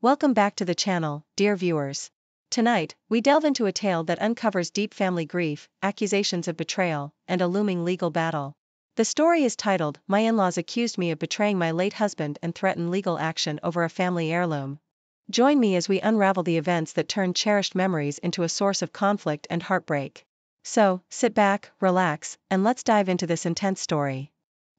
Welcome back to the channel, dear viewers. Tonight, we delve into a tale that uncovers deep family grief, accusations of betrayal, and a looming legal battle. The story is titled, My In-Laws Accused Me of Betraying My Late Husband and Threaten Legal Action Over a Family Heirloom. Join me as we unravel the events that turned cherished memories into a source of conflict and heartbreak. So, sit back, relax, and let's dive into this intense story.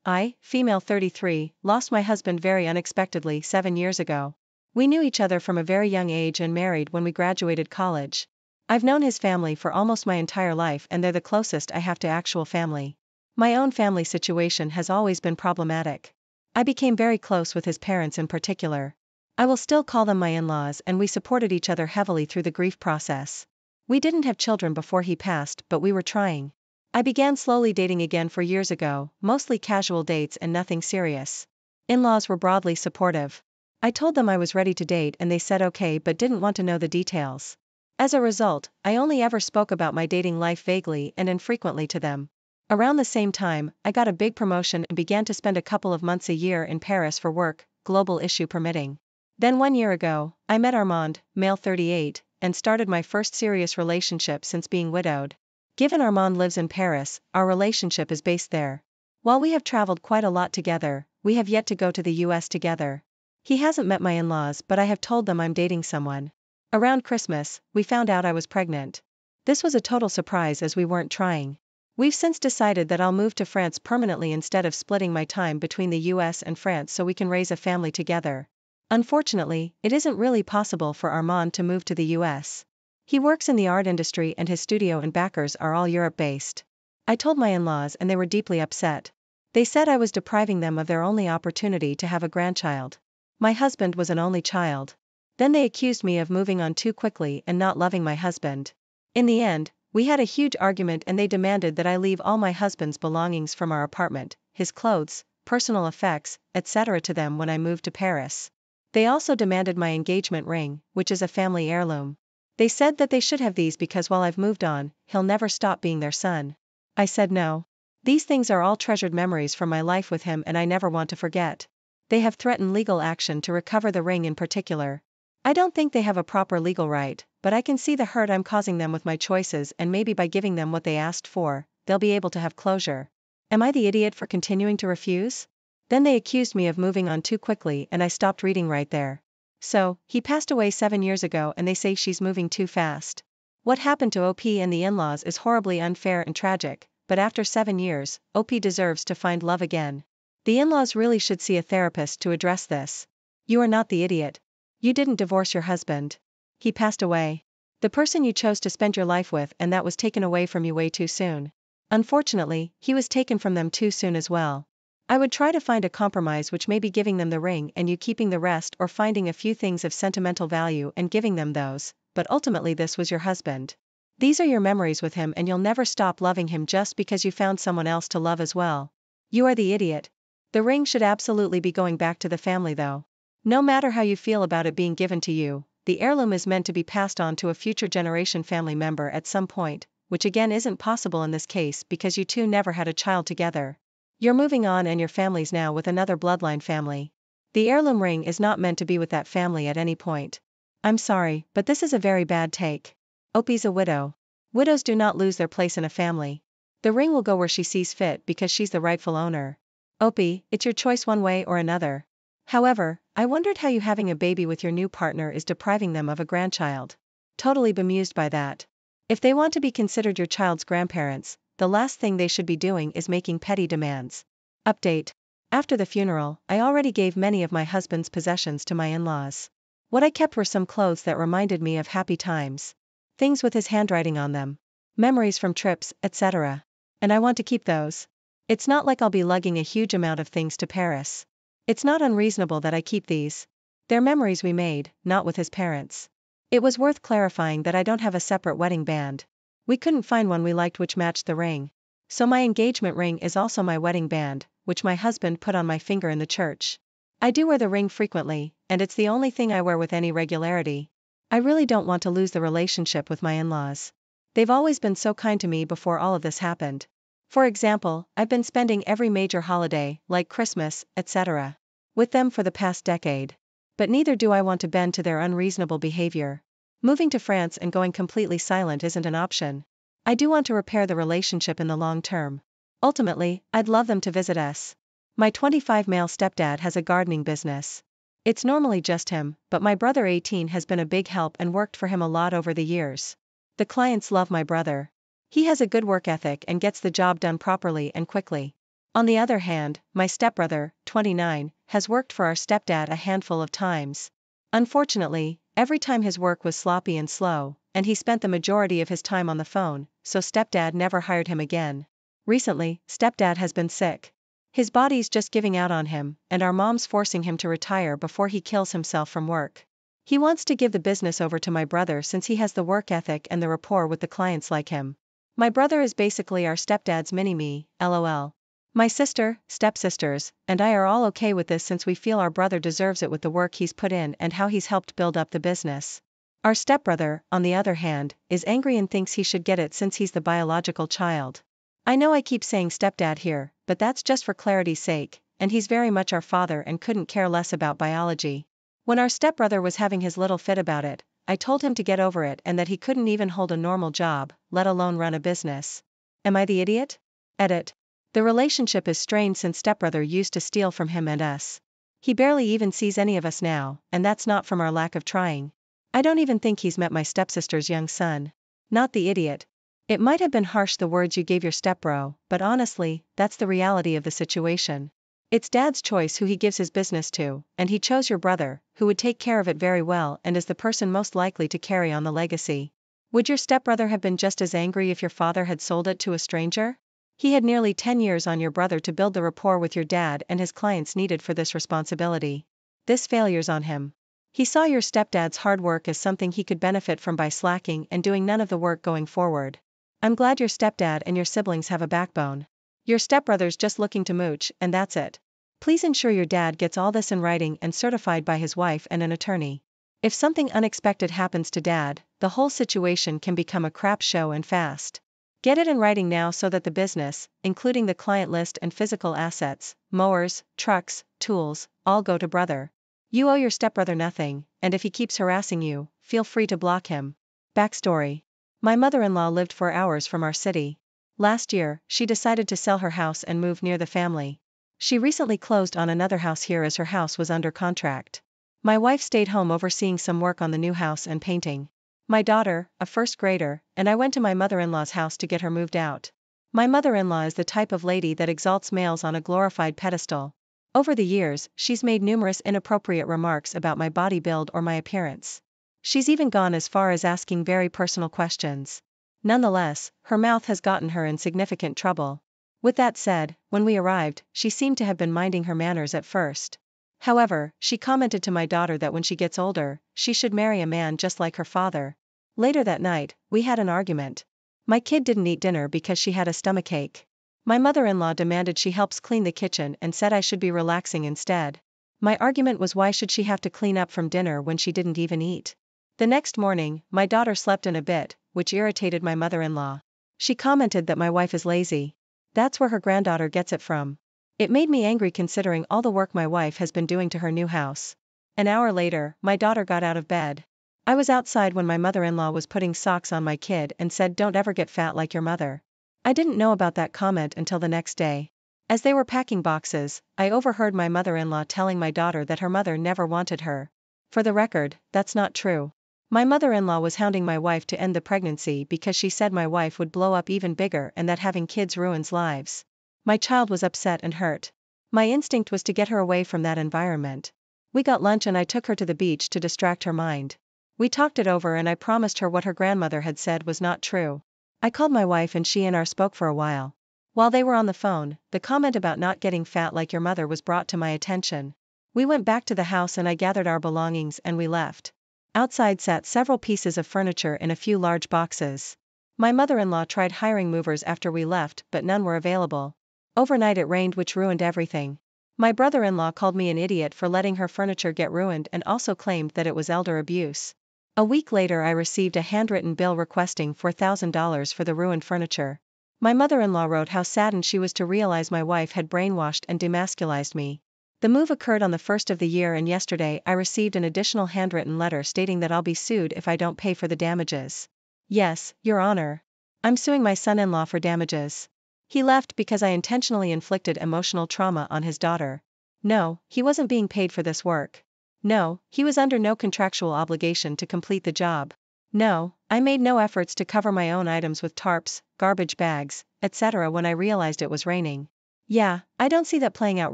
I, female 33, lost my husband very unexpectedly 7 years ago. We knew each other from a very young age and married when we graduated college. I've known his family for almost my entire life and they're the closest I have to actual family. My own family situation has always been problematic. I became very close with his parents in particular. I will still call them my in-laws, and we supported each other heavily through the grief process. We didn't have children before he passed, but we were trying. I began slowly dating again 4 years ago, mostly casual dates and nothing serious. In-laws were broadly supportive. I told them I was ready to date and they said okay but didn't want to know the details. As a result, I only ever spoke about my dating life vaguely and infrequently to them. Around the same time, I got a big promotion and began to spend a couple of months a year in Paris for work, global issue permitting. Then 1 year ago, I met Armand, male 38, and started my first serious relationship since being widowed. Given Armand lives in Paris, our relationship is based there. While we have traveled quite a lot together, we have yet to go to the US together. He hasn't met my in-laws but I have told them I'm dating someone. Around Christmas, we found out I was pregnant. This was a total surprise as we weren't trying. We've since decided that I'll move to France permanently instead of splitting my time between the US and France so we can raise a family together. Unfortunately, it isn't really possible for Armand to move to the US. He works in the art industry and his studio and backers are all Europe-based. I told my in-laws and they were deeply upset. They said I was depriving them of their only opportunity to have a grandchild. My husband was an only child. Then they accused me of moving on too quickly and not loving my husband. In the end, we had a huge argument and they demanded that I leave all my husband's belongings from our apartment, his clothes, personal effects, etc. to them when I moved to Paris. They also demanded my engagement ring, which is a family heirloom. They said that they should have these because while I've moved on, he'll never stop being their son. I said no. These things are all treasured memories from my life with him and I never want to forget. They have threatened legal action to recover the ring in particular. I don't think they have a proper legal right, but I can see the hurt I'm causing them with my choices and maybe by giving them what they asked for, they'll be able to have closure. Am I the idiot for continuing to refuse? Then they accused me of moving on too quickly and I stopped reading right there. So, he passed away 7 years ago and they say she's moving too fast. What happened to OP and the in-laws is horribly unfair and tragic, but after 7 years, OP deserves to find love again. The in-laws really should see a therapist to address this. You are not the idiot. You didn't divorce your husband. He passed away. The person you chose to spend your life with and that was taken away from you way too soon. Unfortunately, he was taken from them too soon as well. I would try to find a compromise which may be giving them the ring and you keeping the rest or finding a few things of sentimental value and giving them those, but ultimately this was your husband. These are your memories with him and you'll never stop loving him just because you found someone else to love as well. You are the idiot. The ring should absolutely be going back to the family though. No matter how you feel about it being given to you, the heirloom is meant to be passed on to a future generation family member at some point, which again isn't possible in this case because you two never had a child together. You're moving on and your family's now with another bloodline family. The heirloom ring is not meant to be with that family at any point. I'm sorry, but this is a very bad take. OP's a widow. Widows do not lose their place in a family. The ring will go where she sees fit because she's the rightful owner. OP, it's your choice one way or another. However, I wondered how you having a baby with your new partner is depriving them of a grandchild. Totally bemused by that. If they want to be considered your child's grandparents, the last thing they should be doing is making petty demands. Update. After the funeral, I already gave many of my husband's possessions to my in-laws. What I kept were some clothes that reminded me of happy times. Things with his handwriting on them. Memories from trips, etc. And I want to keep those. It's not like I'll be lugging a huge amount of things to Paris. It's not unreasonable that I keep these. They're memories we made, not with his parents. It was worth clarifying that I don't have a separate wedding band. We couldn't find one we liked which matched the ring. So my engagement ring is also my wedding band, which my husband put on my finger in the church. I do wear the ring frequently, and it's the only thing I wear with any regularity. I really don't want to lose the relationship with my in-laws. They've always been so kind to me before all of this happened. For example, I've been spending every major holiday, like Christmas, etc., with them for the past decade. but neither do I want to bend to their unreasonable behavior. Moving to France and going completely silent isn't an option. I do want to repair the relationship in the long term. Ultimately, I'd love them to visit us. My 25 male stepdad has a gardening business. It's normally just him, but my brother 18 has been a big help and worked for him a lot over the years. The clients love my brother. He has a good work ethic and gets the job done properly and quickly. On the other hand, my stepbrother, 29, has worked for our stepdad a handful of times. Unfortunately, every time his work was sloppy and slow, and he spent the majority of his time on the phone, so stepdad never hired him again. Recently, stepdad has been sick. His body's just giving out on him, and our mom's forcing him to retire before he kills himself from work. He wants to give the business over to my brother since he has the work ethic and the rapport with the clients like him. My brother is basically our stepdad's mini-me, lol. My sister, stepsisters, and I are all okay with this since we feel our brother deserves it with the work he's put in and how he's helped build up the business. Our stepbrother, on the other hand, is angry and thinks he should get it since he's the biological child. I know I keep saying stepdad here, but that's just for clarity's sake, and he's very much our father and couldn't care less about biology. When our stepbrother was having his little fit about it, I told him to get over it and that he couldn't even hold a normal job, let alone run a business. Am I the idiot? Edit. The relationship is strained since stepbrother used to steal from him and us. He barely even sees any of us now, and that's not from our lack of trying. I don't even think he's met my stepsister's young son. Not the idiot. It might have been harsh the words you gave your stepbro, but honestly, that's the reality of the situation. It's dad's choice who he gives his business to, and he chose your brother, who would take care of it very well and is the person most likely to carry on the legacy. Would your stepbrother have been just as angry if your father had sold it to a stranger? He had nearly 10 years on your brother to build the rapport with your dad and his clients needed for this responsibility. This failure's on him. He saw your stepdad's hard work as something he could benefit from by slacking and doing none of the work going forward. I'm glad your stepdad and your siblings have a backbone. Your stepbrother's just looking to mooch, and that's it. Please ensure your dad gets all this in writing and certified by his wife and an attorney. If something unexpected happens to dad, the whole situation can become a crap show and fast. Get it in writing now so that the business, including the client list and physical assets, mowers, trucks, tools, all go to brother. You owe your stepbrother nothing, and if he keeps harassing you, feel free to block him. Backstory. My mother-in-law lived 4 hours from our city. Last year, she decided to sell her house and move near the family. She recently closed on another house here as her house was under contract. My wife stayed home overseeing some work on the new house and painting. My daughter, a first grader, and I went to my mother-in-law's house to get her moved out. My mother-in-law is the type of lady that exalts males on a glorified pedestal. Over the years, she's made numerous inappropriate remarks about my body build or my appearance. She's even gone as far as asking very personal questions. Nonetheless, her mouth has gotten her in significant trouble. With that said, when we arrived, she seemed to have been minding her manners at first. However, she commented to my daughter that when she gets older, she should marry a man just like her father. Later that night, we had an argument. My kid didn't eat dinner because she had a stomachache. My mother-in-law demanded she helps clean the kitchen and said I should be relaxing instead. My argument was why should she have to clean up from dinner when she didn't even eat? The next morning, my daughter slept in a bit, which irritated my mother-in-law. She commented that my wife is lazy. That's where her granddaughter gets it from. It made me angry considering all the work my wife has been doing to her new house. An hour later, my daughter got out of bed. I was outside when my mother-in-law was putting socks on my kid and said don't ever get fat like your mother. I didn't know about that comment until the next day. As they were packing boxes, I overheard my mother-in-law telling my daughter that her mother never wanted her. For the record, that's not true. My mother-in-law was hounding my wife to end the pregnancy because she said my wife would blow up even bigger and that having kids ruins lives. My child was upset and hurt. My instinct was to get her away from that environment. We got lunch and I took her to the beach to distract her mind. We talked it over and I promised her what her grandmother had said was not true. I called my wife and she and I spoke for a while. While they were on the phone, the comment about not getting fat like your mother was brought to my attention. We went back to the house and I gathered our belongings and we left. Outside sat several pieces of furniture in a few large boxes. My mother-in-law tried hiring movers after we left but none were available. Overnight it rained which ruined everything. My brother-in-law called me an idiot for letting her furniture get ruined and also claimed that it was elder abuse. A week later I received a handwritten bill requesting $4,000 for the ruined furniture. My mother-in-law wrote how saddened she was to realize my wife had brainwashed and demasculized me. The move occurred on the 1st of the year, and yesterday I received an additional handwritten letter stating that I'll be sued if I don't pay for the damages. Yes, Your Honor. I'm suing my son-in-law for damages. He left because I intentionally inflicted emotional trauma on his daughter. No, he wasn't being paid for this work. No, he was under no contractual obligation to complete the job. No, I made no efforts to cover my own items with tarps, garbage bags, etc. when I realized it was raining. Yeah, I don't see that playing out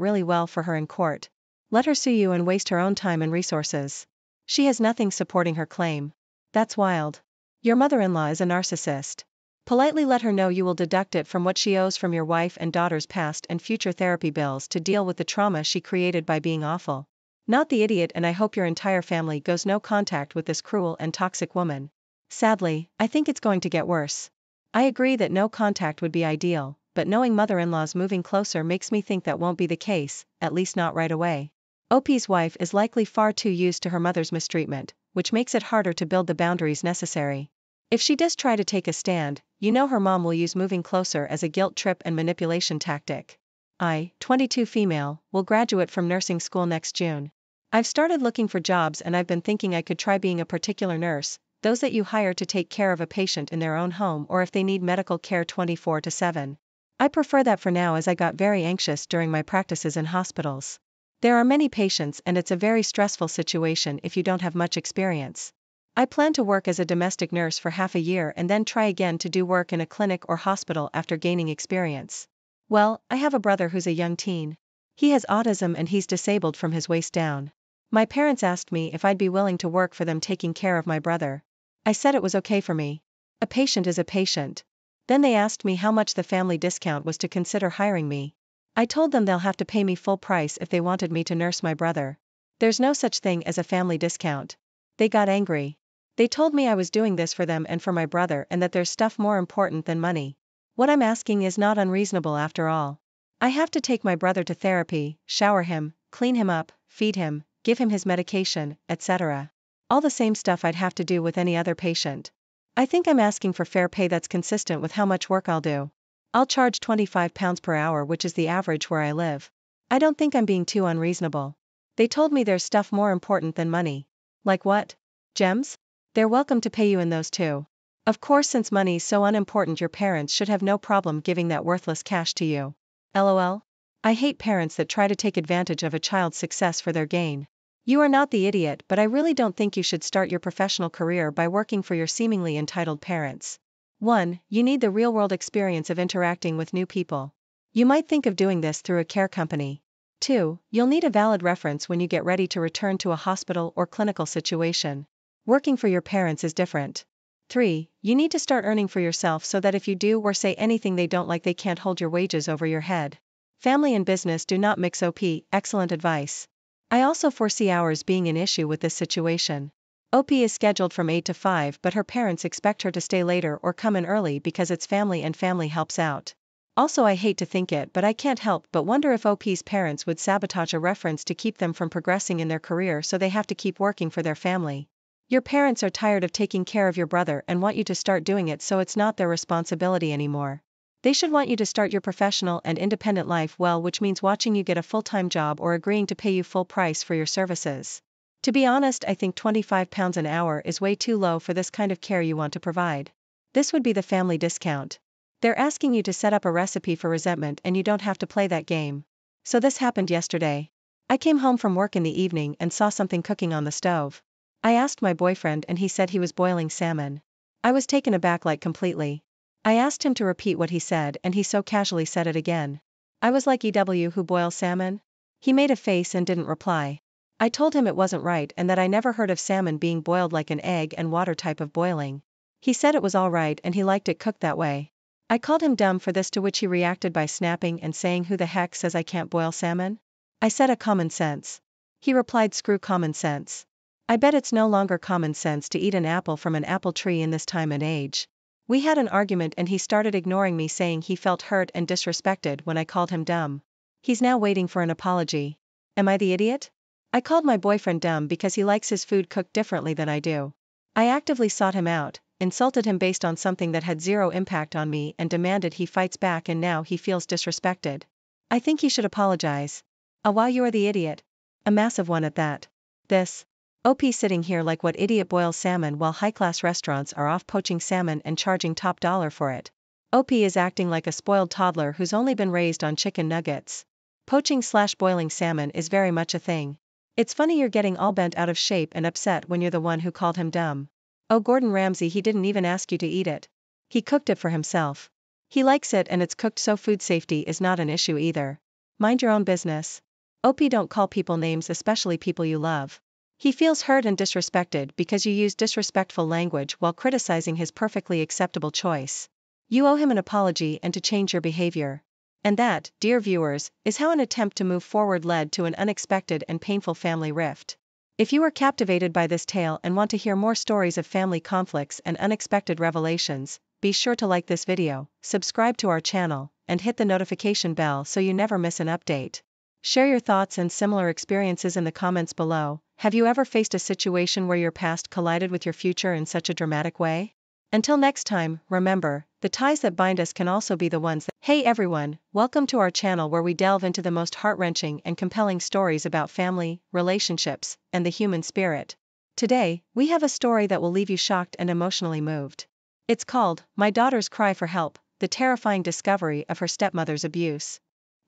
really well for her in court. Let her sue you and waste her own time and resources. She has nothing supporting her claim. That's wild. Your mother-in-law is a narcissist. Politely let her know you will deduct it from what she owes from your wife and daughter's past and future therapy bills to deal with the trauma she created by being awful. Not the idiot, and I hope your entire family goes no contact with this cruel and toxic woman. Sadly, I think it's going to get worse. I agree that no contact would be ideal, but knowing mother-in-law's moving closer makes me think that won't be the case, at least not right away. OP's wife is likely far too used to her mother's mistreatment, which makes it harder to build the boundaries necessary. If she does try to take a stand, you know her mom will use moving closer as a guilt trip and manipulation tactic. I, 22 female, will graduate from nursing school next June. I've started looking for jobs and I've been thinking I could try being a particular nurse, those that you hire to take care of a patient in their own home or if they need medical care 24/7. I prefer that for now as I got very anxious during my practices in hospitals. There are many patients and it's a very stressful situation if you don't have much experience. I plan to work as a domestic nurse for half a year and then try again to do work in a clinic or hospital after gaining experience. Well, I have a brother who's a young teen. He has autism and he's disabled from his waist down. My parents asked me if I'd be willing to work for them taking care of my brother. I said it was okay for me. A patient is a patient. Then they asked me how much the family discount was to consider hiring me. I told them they'll have to pay me full price if they wanted me to nurse my brother. There's no such thing as a family discount. They got angry. They told me I was doing this for them and for my brother and that there's stuff more important than money. What I'm asking is not unreasonable after all. I have to take my brother to therapy, shower him, clean him up, feed him, give him his medication, etc. All the same stuff I'd have to do with any other patient. I think I'm asking for fair pay that's consistent with how much work I'll do. I'll charge £25 per hour, which is the average where I live. I don't think I'm being too unreasonable. They told me there's stuff more important than money. Like what? Gems? They're welcome to pay you in those too. Of course, since money's so unimportant, your parents should have no problem giving that worthless cash to you. LOL? I hate parents that try to take advantage of a child's success for their gain. You are not the idiot, but I really don't think you should start your professional career by working for your seemingly entitled parents. 1. You need the real-world experience of interacting with new people. You might think of doing this through a care company. 2. You'll need a valid reference when you get ready to return to a hospital or clinical situation. Working for your parents is different. 3. You need to start earning for yourself so that if you do or say anything they don't like, they can't hold your wages over your head. Family and business do not mix. OP, excellent advice. I also foresee hours being an issue with this situation. OP is scheduled from 8 to 5, but her parents expect her to stay later or come in early because it's family and family helps out. Also, I hate to think it, but I can't help but wonder if OP's parents would sabotage a reference to keep them from progressing in their career so they have to keep working for their family. Your parents are tired of taking care of your brother and want you to start doing it so it's not their responsibility anymore. They should want you to start your professional and independent life well, which means watching you get a full-time job or agreeing to pay you full price for your services. To be honest, I think £25 an hour is way too low for this kind of care you want to provide. This would be the family discount. They're asking you to set up a recipe for resentment and you don't have to play that game. So this happened yesterday. I came home from work in the evening and saw something cooking on the stove. I asked my boyfriend and he said he was boiling salmon. I was taken aback, like completely. I asked him to repeat what he said and he so casually said it again. I was like, EW, who boils salmon? He made a face and didn't reply. I told him it wasn't right and that I never heard of salmon being boiled like an egg and water type of boiling. He said it was all right and he liked it cooked that way. I called him dumb for this, to which he reacted by snapping and saying, "Who the heck says I can't boil salmon?" I said, "A common sense." He replied, "Screw common sense. I bet it's no longer common sense to eat an apple from an apple tree in this time and age." We had an argument and he started ignoring me, saying he felt hurt and disrespected when I called him dumb. He's now waiting for an apology. Am I the idiot? I called my boyfriend dumb because he likes his food cooked differently than I do. I actively sought him out, insulted him based on something that had zero impact on me and demanded he fights back, and now he feels disrespected. I think he should apologize. Ah, wow, you are the idiot. A massive one at that. This. OP sitting here like what idiot boils salmon while high-class restaurants are off poaching salmon and charging top dollar for it. OP is acting like a spoiled toddler who's only been raised on chicken nuggets. Poaching/boiling salmon is very much a thing. It's funny you're getting all bent out of shape and upset when you're the one who called him dumb. Oh, Gordon Ramsay, he didn't even ask you to eat it. He cooked it for himself. He likes it and it's cooked so food safety is not an issue either. Mind your own business. OP, don't call people names, especially people you love. He feels hurt and disrespected because you use disrespectful language while criticizing his perfectly acceptable choice. You owe him an apology and to change your behavior. And that, dear viewers, is how an attempt to move forward led to an unexpected and painful family rift. If you are captivated by this tale and want to hear more stories of family conflicts and unexpected revelations, be sure to like this video, subscribe to our channel, and hit the notification bell so you never miss an update. Share your thoughts and similar experiences in the comments below. Have you ever faced a situation where your past collided with your future in such a dramatic way? Until next time, remember, the ties that bind us can also be the ones that— Hey everyone, welcome to our channel where we delve into the most heart-wrenching and compelling stories about family, relationships, and the human spirit. Today, we have a story that will leave you shocked and emotionally moved. It's called, My Daughter's Cry for Help, the terrifying discovery of her stepmother's abuse.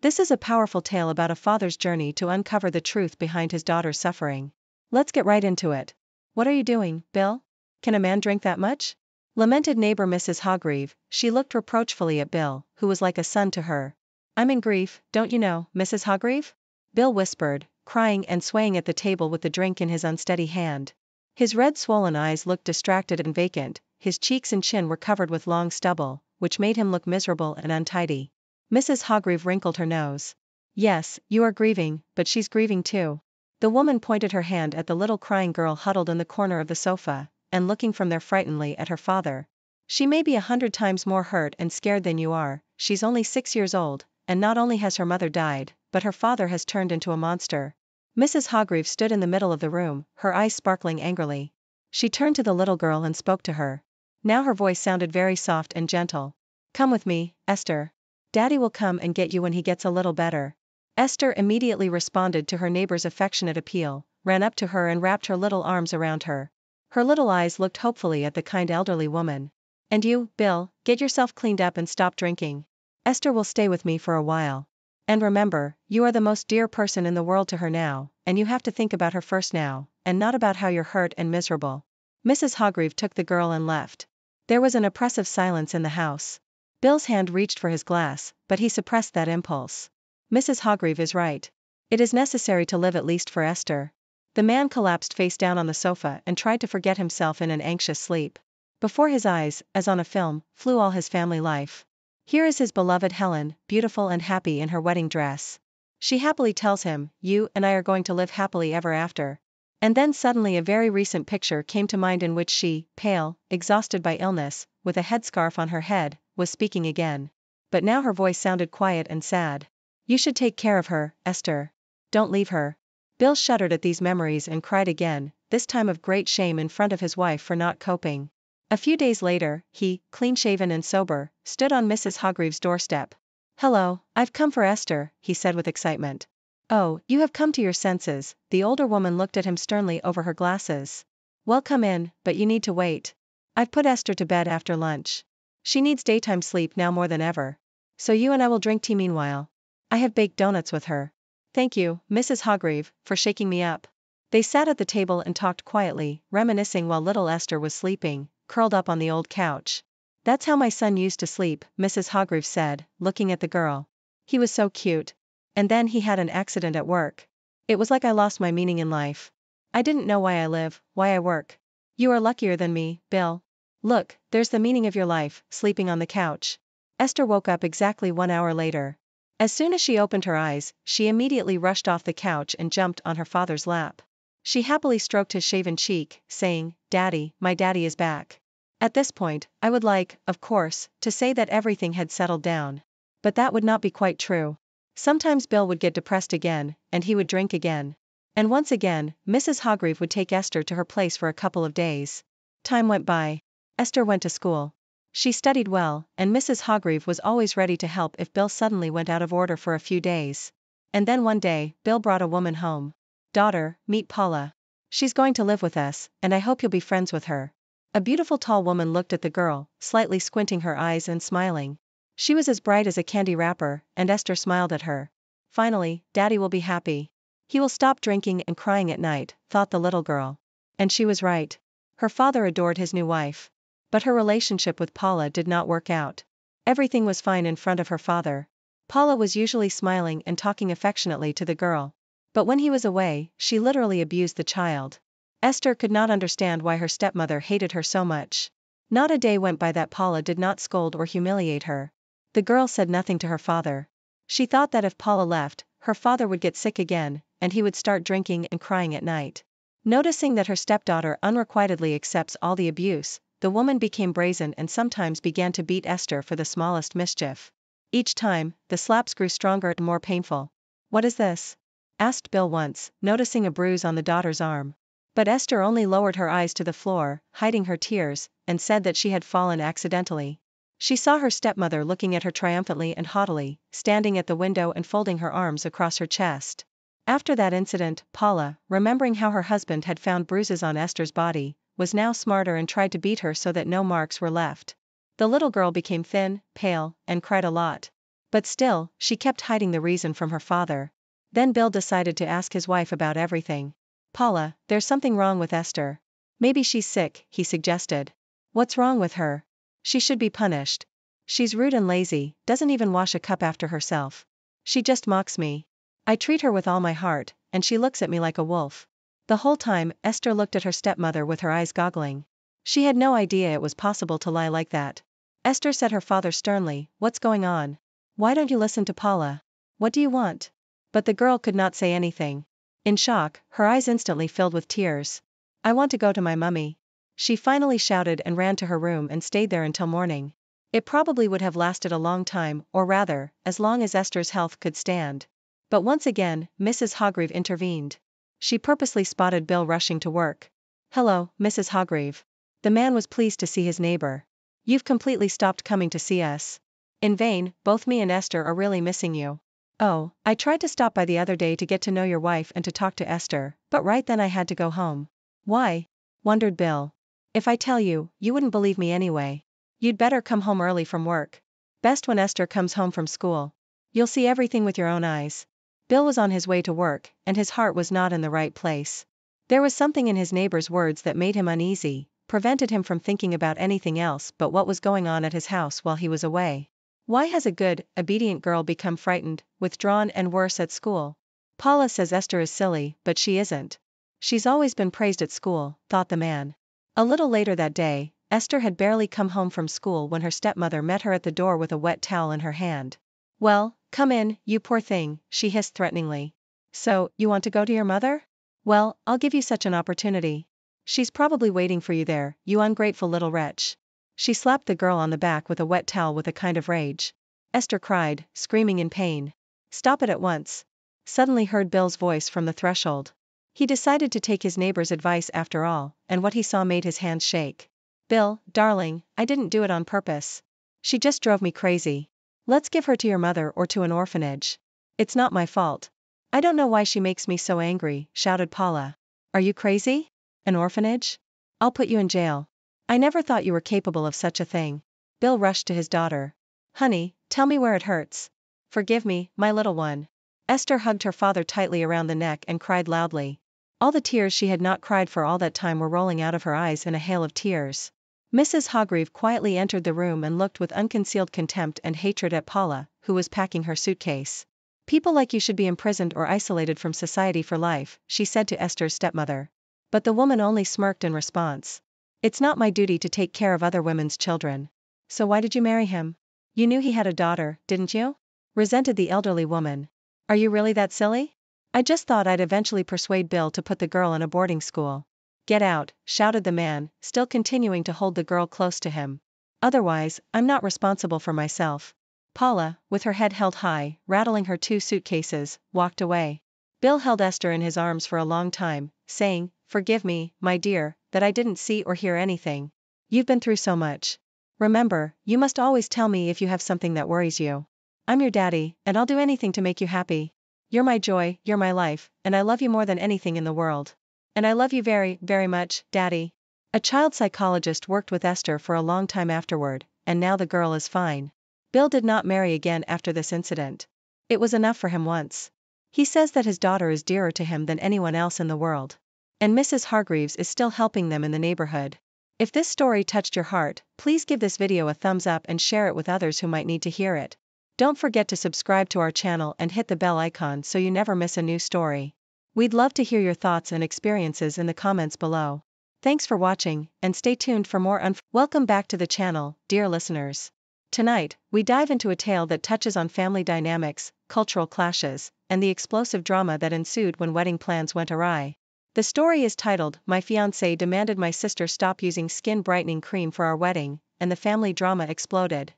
This is a powerful tale about a father's journey to uncover the truth behind his daughter's suffering. Let's get right into it. What are you doing, Bill? Can a man drink that much? Lamented neighbor Mrs. Hargreave. She looked reproachfully at Bill, who was like a son to her. I'm in grief, don't you know, Mrs. Hargreave? Bill whispered, crying and swaying at the table with the drink in his unsteady hand. His red swollen eyes looked distracted and vacant, his cheeks and chin were covered with long stubble, which made him look miserable and untidy. Mrs. Hargreave wrinkled her nose. Yes, you are grieving, but she's grieving too. The woman pointed her hand at the little crying girl huddled in the corner of the sofa, and looking from there frightenedly at her father. She may be 100 times more hurt and scared than you are, she's only 6 years old, and not only has her mother died, but her father has turned into a monster. Mrs. Hargreave stood in the middle of the room, her eyes sparkling angrily. She turned to the little girl and spoke to her. Now her voice sounded very soft and gentle. Come with me, Esther. Daddy will come and get you when he gets a little better. Esther immediately responded to her neighbor's affectionate appeal, ran up to her and wrapped her little arms around her. Her little eyes looked hopefully at the kind elderly woman. And you, Bill, get yourself cleaned up and stop drinking. Esther will stay with me for a while. And remember, you are the most dear person in the world to her now, and you have to think about her first now, and not about how you're hurt and miserable. Mrs. Hargreave took the girl and left. There was an oppressive silence in the house. Bill's hand reached for his glass, but he suppressed that impulse. Mrs. Hargreave is right. It is necessary to live at least for Esther. The man collapsed face down on the sofa and tried to forget himself in an anxious sleep. Before his eyes, as on a film, flew all his family life. Here is his beloved Helen, beautiful and happy in her wedding dress. She happily tells him, you and I are going to live happily ever after. And then suddenly a very recent picture came to mind in which she, pale, exhausted by illness, with a headscarf on her head, was speaking again. But now her voice sounded quiet and sad. You should take care of her, Esther. Don't leave her. Bill shuddered at these memories and cried again, this time of great shame in front of his wife for not coping. A few days later, he, clean-shaven and sober, stood on Mrs. Hargreave's doorstep. Hello, I've come for Esther, he said with excitement. Oh, you have come to your senses, the older woman looked at him sternly over her glasses. Well, come in, but you need to wait. I've put Esther to bed after lunch. She needs daytime sleep now more than ever. So you and I will drink tea meanwhile. I have baked donuts with her. Thank you, Mrs. Hargreave, for shaking me up. They sat at the table and talked quietly, reminiscing while little Esther was sleeping, curled up on the old couch. That's how my son used to sleep, Mrs. Hargreave said, looking at the girl. He was so cute. And then he had an accident at work. It was like I lost my meaning in life. I didn't know why I live, why I work. You are luckier than me, Bill. Look, there's the meaning of your life, sleeping on the couch. Esther woke up exactly 1 hour later. As soon as she opened her eyes, she immediately rushed off the couch and jumped on her father's lap. She happily stroked his shaven cheek, saying, Daddy, my daddy is back. At this point, I would like, of course, to say that everything had settled down. But that would not be quite true. Sometimes Bill would get depressed again, and he would drink again. And once again, Mrs. Hargreave would take Esther to her place for a couple of days. Time went by. Esther went to school. She studied well, and Mrs. Hargreave was always ready to help if Bill suddenly went out of order for a few days. And then one day, Bill brought a woman home. Daughter, meet Paula. She's going to live with us, and I hope you'll be friends with her. A beautiful tall woman looked at the girl, slightly squinting her eyes and smiling. She was as bright as a candy wrapper, and Esther smiled at her. Finally, Daddy will be happy. He will stop drinking and crying at night, thought the little girl. And she was right. Her father adored his new wife. But her relationship with Paula did not work out. Everything was fine in front of her father. Paula was usually smiling and talking affectionately to the girl. But when he was away, she literally abused the child. Esther could not understand why her stepmother hated her so much. Not a day went by that Paula did not scold or humiliate her. The girl said nothing to her father. She thought that if Paula left, her father would get sick again, and he would start drinking and crying at night. Noticing that her stepdaughter unrequitedly accepts all the abuse, the woman became brazen and sometimes began to beat Esther for the smallest mischief. Each time, the slaps grew stronger and more painful. "What is this?" asked Bill once, noticing a bruise on the daughter's arm. But Esther only lowered her eyes to the floor, hiding her tears, and said that she had fallen accidentally. She saw her stepmother looking at her triumphantly and haughtily, standing at the window and folding her arms across her chest. After that incident, Paula, remembering how her husband had found bruises on Esther's body, was now smarter and tried to beat her so that no marks were left. The little girl became thin, pale, and cried a lot. But still, she kept hiding the reason from her father. Then Bill decided to ask his wife about everything. "Paula, there's something wrong with Esther. Maybe she's sick," he suggested. "What's wrong with her? She should be punished. She's rude and lazy, doesn't even wash a cup after herself. She just mocks me. I treat her with all my heart, and she looks at me like a wolf." The whole time, Esther looked at her stepmother with her eyes goggling. She had no idea it was possible to lie like that. Esther said her father sternly, "What's going on? Why don't you listen to Paula? What do you want?" But the girl could not say anything. In shock, her eyes instantly filled with tears. "I want to go to my mummy," she finally shouted and ran to her room and stayed there until morning. It probably would have lasted a long time, or rather, as long as Esther's health could stand. But once again, Mrs. Hargreave intervened. She purposely spotted Bill rushing to work. "Hello, Mrs. Hargreave." The man was pleased to see his neighbor. "You've completely stopped coming to see us. In vain, both me and Esther are really missing you." "Oh, I tried to stop by the other day to get to know your wife and to talk to Esther, but right then I had to go home." "Why?" wondered Bill. "If I tell you, you wouldn't believe me anyway. You'd better come home early from work. Best when Esther comes home from school. You'll see everything with your own eyes." Bill was on his way to work, and his heart was not in the right place. There was something in his neighbor's words that made him uneasy, prevented him from thinking about anything else but what was going on at his house while he was away. Why has a good, obedient girl become frightened, withdrawn and worse at school? Paula says Esther is silly, but she isn't. She's always been praised at school, thought the man. A little later that day, Esther had barely come home from school when her stepmother met her at the door with a wet towel in her hand. "Well, come in, you poor thing," she hissed threateningly. "So, you want to go to your mother? Well, I'll give you such an opportunity. She's probably waiting for you there, you ungrateful little wretch." She slapped the girl on the back with a wet towel with a kind of rage. Esther cried, screaming in pain. "Stop it at once." Suddenly heard Bill's voice from the threshold. He decided to take his neighbor's advice after all, and what he saw made his hands shake. "Bill, darling, I didn't do it on purpose. She just drove me crazy. Let's give her to your mother or to an orphanage. It's not my fault." "I don't know why she makes me so angry," shouted Paula. "Are you crazy? An orphanage? I'll put you in jail. I never thought you were capable of such a thing." Bill rushed to his daughter. "Honey, tell me where it hurts. Forgive me, my little one." Esther hugged her father tightly around the neck and cried loudly. All the tears she had not cried for all that time were rolling out of her eyes in a hail of tears. Mrs. Hargreave quietly entered the room and looked with unconcealed contempt and hatred at Paula, who was packing her suitcase. "People like you should be imprisoned or isolated from society for life," she said to Esther's stepmother. But the woman only smirked in response. "It's not my duty to take care of other women's children." "So why did you marry him? You knew he had a daughter, didn't you?" resented the elderly woman. "Are you really that silly? I just thought I'd eventually persuade Bill to put the girl in a boarding school." "Get out," shouted the man, still continuing to hold the girl close to him. "Otherwise, I'm not responsible for myself." Paula, with her head held high, rattling her 2 suitcases, walked away. Bill held Esther in his arms for a long time, saying, "Forgive me, my dear, that I didn't see or hear anything. You've been through so much. Remember, you must always tell me if you have something that worries you. I'm your daddy, and I'll do anything to make you happy." You're my joy, you're my life, and I love you more than anything in the world. And I love you very, very much, Daddy. A child psychologist worked with Esther for a long time afterward, and now the girl is fine. Bill did not marry again after this incident. It was enough for him once. He says that his daughter is dearer to him than anyone else in the world. And Mrs. Hargreaves is still helping them in the neighborhood. If this story touched your heart, please give this video a thumbs up and share it with others who might need to hear it. Don't forget to subscribe to our channel and hit the bell icon so you never miss a new story. We'd love to hear your thoughts and experiences in the comments below. Thanks for watching, and stay tuned for more. Welcome back to the channel, dear listeners. Tonight, we dive into a tale that touches on family dynamics, cultural clashes, and the explosive drama that ensued when wedding plans went awry. The story is titled, My Fiancé Demanded My Sister Stop Using Skin Brightening Cream for Our Wedding, and the Family Drama Exploded.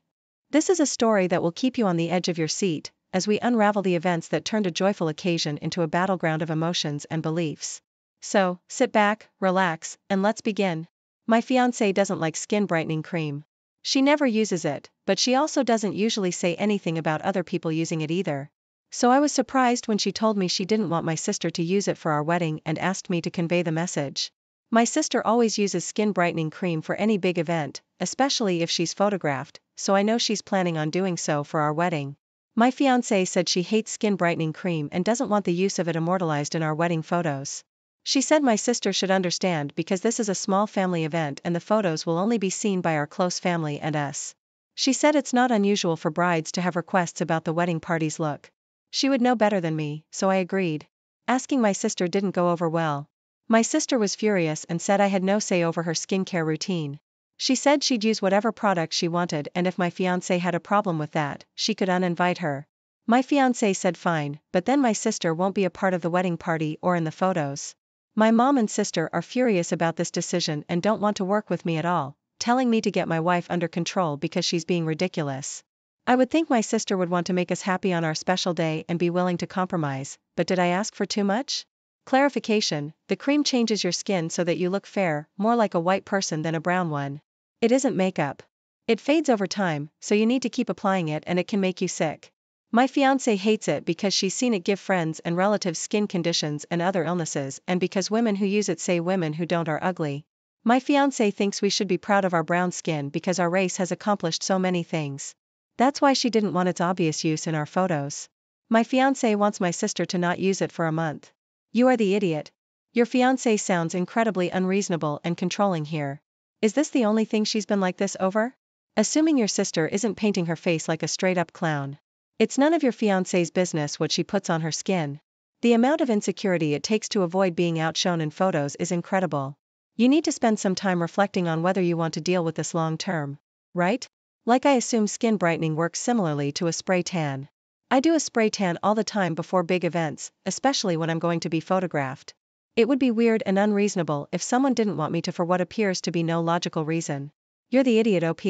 This is a story that will keep you on the edge of your seat, as we unravel the events that turned a joyful occasion into a battleground of emotions and beliefs. So, sit back, relax, and let's begin. My fiancé doesn't like skin brightening cream. She never uses it, but she also doesn't usually say anything about other people using it either. So I was surprised when she told me she didn't want my sister to use it for our wedding and asked me to convey the message. My sister always uses skin brightening cream for any big event, especially if she's photographed, so I know she's planning on doing so for our wedding. My fiancé said she hates skin brightening cream and doesn't want the use of it immortalized in our wedding photos. She said my sister should understand because this is a small family event and the photos will only be seen by our close family and us. She said it's not unusual for brides to have requests about the wedding party's look. She would know better than me, so I agreed. Asking my sister didn't go over well. My sister was furious and said I had no say over her skincare routine. She said she'd use whatever product she wanted and if my fiancé had a problem with that, she could uninvite her. My fiancé said fine, but then my sister won't be a part of the wedding party or in the photos. My mom and sister are furious about this decision and don't want to work with me at all, telling me to get my wife under control because she's being ridiculous. I would think my sister would want to make us happy on our special day and be willing to compromise, but did I ask for too much? Clarification: the cream changes your skin so that you look fair, more like a white person than a brown one. It isn't makeup. It fades over time, so you need to keep applying it and it can make you sick. My fiancé hates it because she's seen it give friends and relatives skin conditions and other illnesses and because women who use it say women who don't are ugly. My fiancé thinks we should be proud of our brown skin because our race has accomplished so many things. That's why she didn't want its obvious use in our photos. My fiancé wants my sister to not use it for a month. You are the idiot. Your fiancé sounds incredibly unreasonable and controlling here. Is this the only thing she's been like this over? Assuming your sister isn't painting her face like a straight-up clown. It's none of your fiancé's business what she puts on her skin. The amount of insecurity it takes to avoid being outshone in photos is incredible. You need to spend some time reflecting on whether you want to deal with this long term. Right? Like I assume skin brightening works similarly to a spray tan. I do a spray tan all the time before big events, especially when I'm going to be photographed. It would be weird and unreasonable if someone didn't want me to for what appears to be no logical reason. You're the idiot, OP.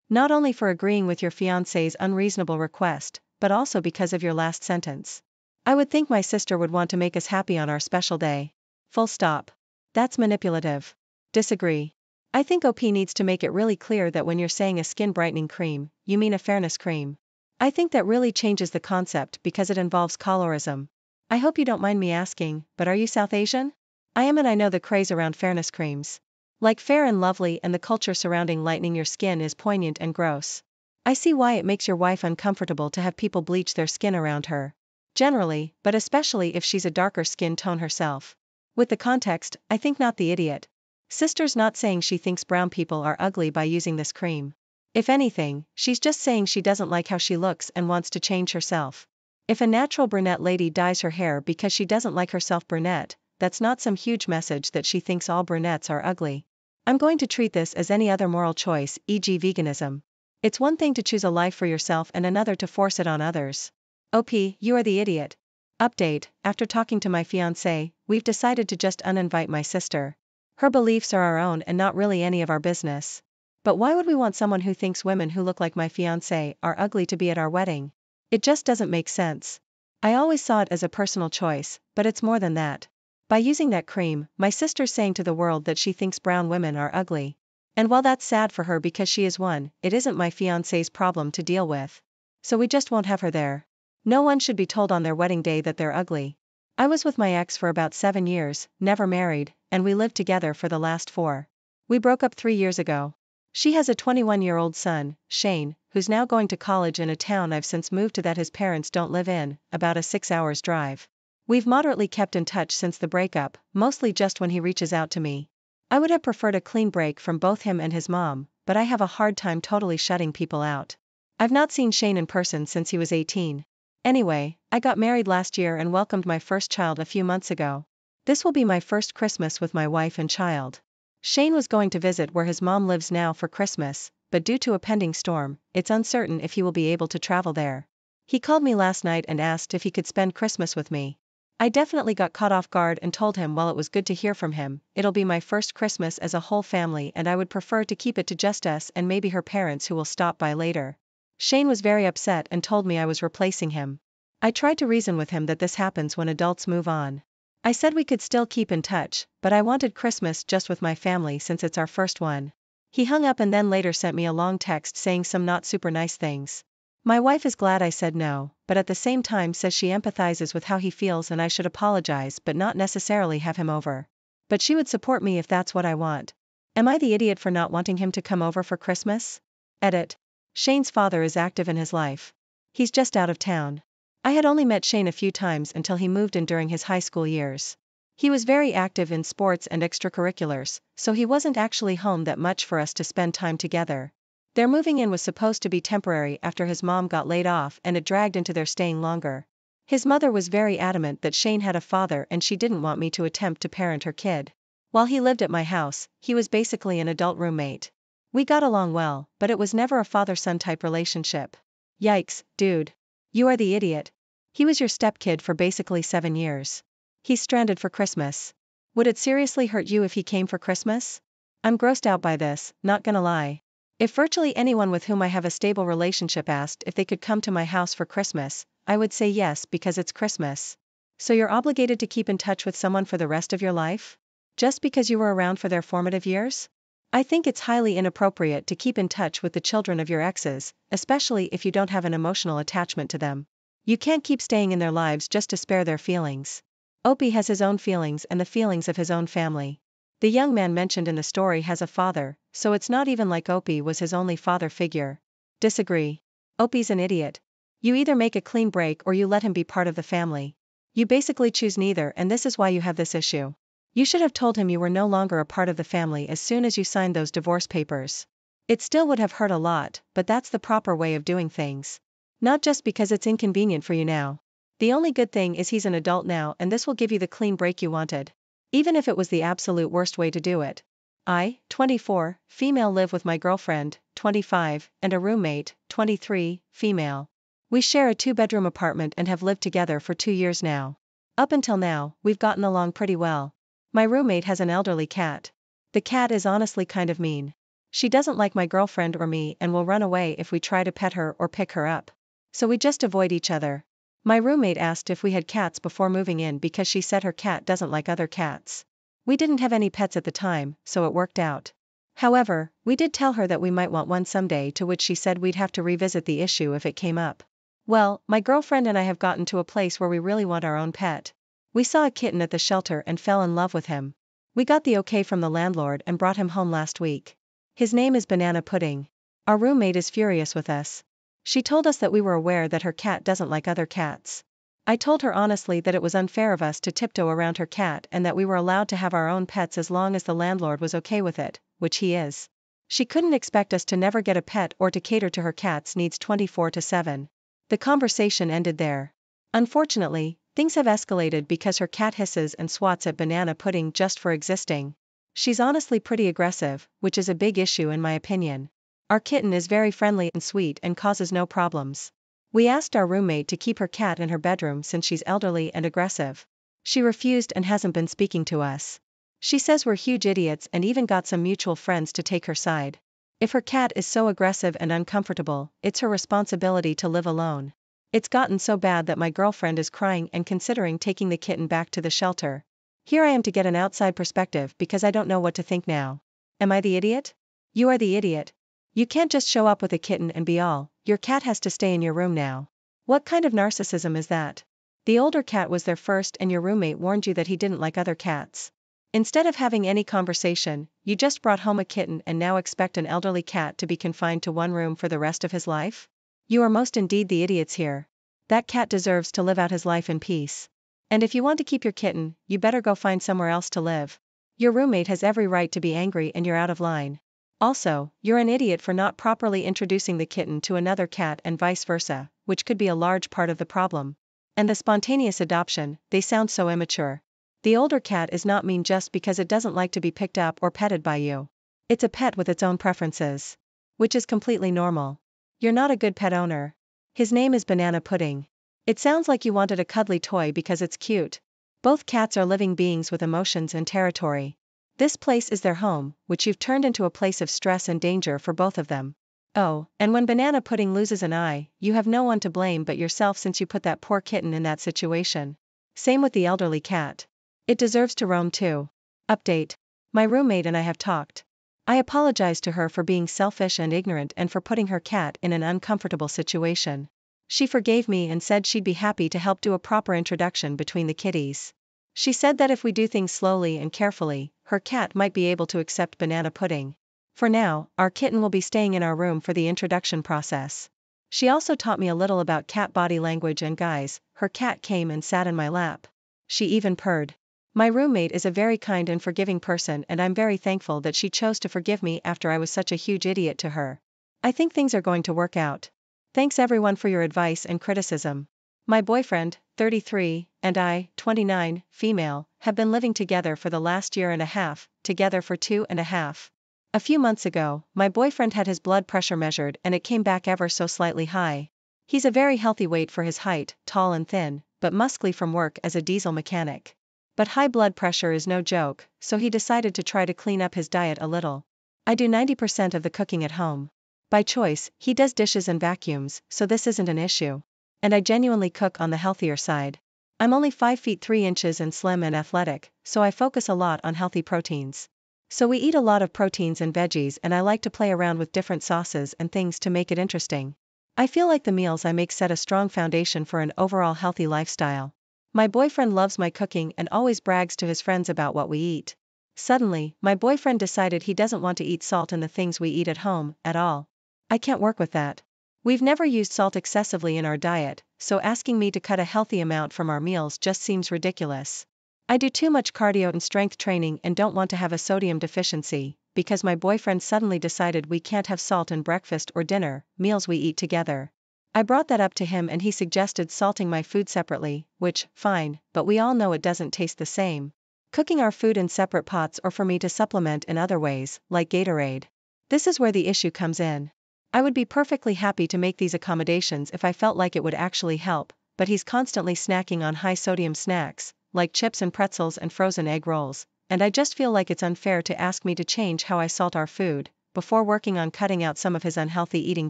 Not only for agreeing with your fiancé's unreasonable request, but also because of your last sentence. I would think my sister would want to make us happy on our special day. Full stop. That's manipulative. Disagree. I think OP needs to make it really clear that when you're saying a skin brightening cream, you mean a fairness cream. I think that really changes the concept because it involves colorism. I hope you don't mind me asking, but are you South Asian? I am, and I know the craze around fairness creams. Like Fair and Lovely, and the culture surrounding lightening your skin is poignant and gross. I see why it makes your wife uncomfortable to have people bleach their skin around her. Generally, but especially if she's a darker skin tone herself. With the context, I think not the idiot. Sister's not saying she thinks brown people are ugly by using this cream. If anything, she's just saying she doesn't like how she looks and wants to change herself. If a natural brunette lady dyes her hair because she doesn't like herself brunette, that's not some huge message that she thinks all brunettes are ugly. I'm going to treat this as any other moral choice, e.g. veganism. It's one thing to choose a life for yourself and another to force it on others. OP, you are the idiot. Update: after talking to my fiancé, we've decided to just uninvite my sister. Her beliefs are our own and not really any of our business. But why would we want someone who thinks women who look like my fiancé are ugly to be at our wedding? It just doesn't make sense. I always saw it as a personal choice, but it's more than that. By using that cream, my sister's saying to the world that she thinks brown women are ugly. And while that's sad for her because she is one, it isn't my fiancé's problem to deal with. So we just won't have her there. No one should be told on their wedding day that they're ugly. I was with my ex for about 7 years, never married, and we lived together for the last 4. We broke up 3 years ago. She has a 21-year-old son, Shane, who's now going to college in a town I've since moved to that his parents don't live in, about a 6 hours drive. We've moderately kept in touch since the breakup, mostly just when he reaches out to me. I would have preferred a clean break from both him and his mom, but I have a hard time totally shutting people out. I've not seen Shane in person since he was 18. Anyway, I got married last year and welcomed my first child a few months ago. This will be my first Christmas with my wife and child. Shane was going to visit where his mom lives now for Christmas, but due to a pending storm, it's uncertain if he will be able to travel there. He called me last night and asked if he could spend Christmas with me. I definitely got caught off guard and told him while it was good to hear from him, it'll be my first Christmas as a whole family and I would prefer to keep it to just us and maybe her parents who will stop by later. Shane was very upset and told me I was replacing him. I tried to reason with him that this happens when adults move on. I said we could still keep in touch, but I wanted Christmas just with my family since it's our first one. He hung up and then later sent me a long text saying some not super nice things. My wife is glad I said no, but at the same time says she empathizes with how he feels and I should apologize but not necessarily have him over. But she would support me if that's what I want. Am I the idiot for not wanting him to come over for Christmas? Edit. Shane's father is active in his life. He's just out of town. I had only met Shane a few times until he moved in during his high school years. He was very active in sports and extracurriculars, so he wasn't actually home that much for us to spend time together. Their moving in was supposed to be temporary after his mom got laid off and it dragged into their staying longer. His mother was very adamant that Shane had a father and she didn't want me to attempt to parent her kid. While he lived at my house, he was basically an adult roommate. We got along well, but it was never a father-son type relationship. Yikes, dude. You are the idiot. He was your stepkid for basically 7 years. He's stranded for Christmas. Would it seriously hurt you if he came for Christmas? I'm grossed out by this, not gonna lie. If virtually anyone with whom I have a stable relationship asked if they could come to my house for Christmas, I would say yes because it's Christmas. So you're obligated to keep in touch with someone for the rest of your life? Just because you were around for their formative years? I think it's highly inappropriate to keep in touch with the children of your exes, especially if you don't have an emotional attachment to them. You can't keep staying in their lives just to spare their feelings. Opie has his own feelings and the feelings of his own family. The young man mentioned in the story has a father, so it's not even like Opie was his only father figure. Disagree. Opie's an idiot. You either make a clean break or you let him be part of the family. You basically choose neither and this is why you have this issue. You should have told him you were no longer a part of the family as soon as you signed those divorce papers. It still would have hurt a lot, but that's the proper way of doing things. Not just because it's inconvenient for you now. The only good thing is he's an adult now and this will give you the clean break you wanted. Even if it was the absolute worst way to do it. I, 24, female, live with my girlfriend, 25, and a roommate, 23, female. We share a 2-bedroom apartment and have lived together for 2 years now. Up until now, we've gotten along pretty well. My roommate has an elderly cat. The cat is honestly kind of mean. She doesn't like my girlfriend or me and will run away if we try to pet her or pick her up. So we just avoid each other. My roommate asked if we had cats before moving in because she said her cat doesn't like other cats. We didn't have any pets at the time, so it worked out. However, we did tell her that we might want one someday, to which she said we'd have to revisit the issue if it came up. Well, my girlfriend and I have gotten to a place where we really want our own pet. We saw a kitten at the shelter and fell in love with him. We got the okay from the landlord and brought him home last week. His name is Banana Pudding. Our roommate is furious with us. She told us that we were aware that her cat doesn't like other cats. I told her honestly that it was unfair of us to tiptoe around her cat and that we were allowed to have our own pets as long as the landlord was okay with it, which he is. She couldn't expect us to never get a pet or to cater to her cat's needs 24/7. The conversation ended there. Unfortunately, things have escalated because her cat hisses and swats at Banana Pudding just for existing. She's honestly pretty aggressive, which is a big issue in my opinion. Our kitten is very friendly and sweet and causes no problems. We asked our roommate to keep her cat in her bedroom since she's elderly and aggressive. She refused and hasn't been speaking to us. She says we're huge idiots and even got some mutual friends to take her side. If her cat is so aggressive and uncomfortable, it's her responsibility to live alone. It's gotten so bad that my girlfriend is crying and considering taking the kitten back to the shelter. Here I am to get an outside perspective because I don't know what to think now. Am I the idiot? You are the idiot. You can't just show up with a kitten and be all, your cat has to stay in your room now. What kind of narcissism is that? The older cat was there first and your roommate warned you that he didn't like other cats. Instead of having any conversation, you just brought home a kitten and now expect an elderly cat to be confined to one room for the rest of his life? You are most indeed the idiots here. That cat deserves to live out his life in peace. And if you want to keep your kitten, you better go find somewhere else to live. Your roommate has every right to be angry and you're out of line. Also, you're an idiot for not properly introducing the kitten to another cat and vice versa, which could be a large part of the problem. And the spontaneous adoption, they sound so immature. The older cat is not mean just because it doesn't like to be picked up or petted by you. It's a pet with its own preferences. Which is completely normal. You're not a good pet owner. His name is Banana Pudding. It sounds like you wanted a cuddly toy because it's cute. Both cats are living beings with emotions and territory. This place is their home, which you've turned into a place of stress and danger for both of them. Oh, and when Banana Pudding loses an eye, you have no one to blame but yourself since you put that poor kitten in that situation. Same with the elderly cat. It deserves to roam too. Update. My roommate and I have talked. I apologized to her for being selfish and ignorant and for putting her cat in an uncomfortable situation. She forgave me and said she'd be happy to help do a proper introduction between the kitties. She said that if we do things slowly and carefully, her cat might be able to accept Banana Pudding. For now, our kitten will be staying in our room for the introduction process. She also taught me a little about cat body language and guys, her cat came and sat in my lap. She even purred. My roommate is a very kind and forgiving person and I'm very thankful that she chose to forgive me after I was such a huge idiot to her. I think things are going to work out. Thanks everyone for your advice and criticism. My boyfriend, 33, and I, 29, female, have been living together for the last year and a half, together for 2.5. A few months ago, my boyfriend had his blood pressure measured and it came back ever so slightly high. He's a very healthy weight for his height, tall and thin, but muscly from work as a diesel mechanic. But high blood pressure is no joke, so he decided to try to clean up his diet a little. I do 90% of the cooking at home. By choice, he does dishes and vacuums, so this isn't an issue. And I genuinely cook on the healthier side. I'm only 5 feet 3 inches and slim and athletic, so I focus a lot on healthy proteins. So we eat a lot of proteins and veggies and I like to play around with different sauces and things to make it interesting. I feel like the meals I make set a strong foundation for an overall healthy lifestyle. My boyfriend loves my cooking and always brags to his friends about what we eat. Suddenly, my boyfriend decided he doesn't want to eat salt in the things we eat at home, at all. I can't work with that. We've never used salt excessively in our diet, so asking me to cut a healthy amount from our meals just seems ridiculous. I do too much cardio and strength training and don't want to have a sodium deficiency, because my boyfriend suddenly decided we can't have salt in breakfast or dinner, meals we eat together. I brought that up to him and he suggested salting my food separately, which, fine, but we all know it doesn't taste the same. Cooking our food in separate pots or for me to supplement in other ways, like Gatorade. This is where the issue comes in. I would be perfectly happy to make these accommodations if I felt like it would actually help, but he's constantly snacking on high-sodium snacks, like chips and pretzels and frozen egg rolls, and I just feel like it's unfair to ask me to change how I salt our food, before working on cutting out some of his unhealthy eating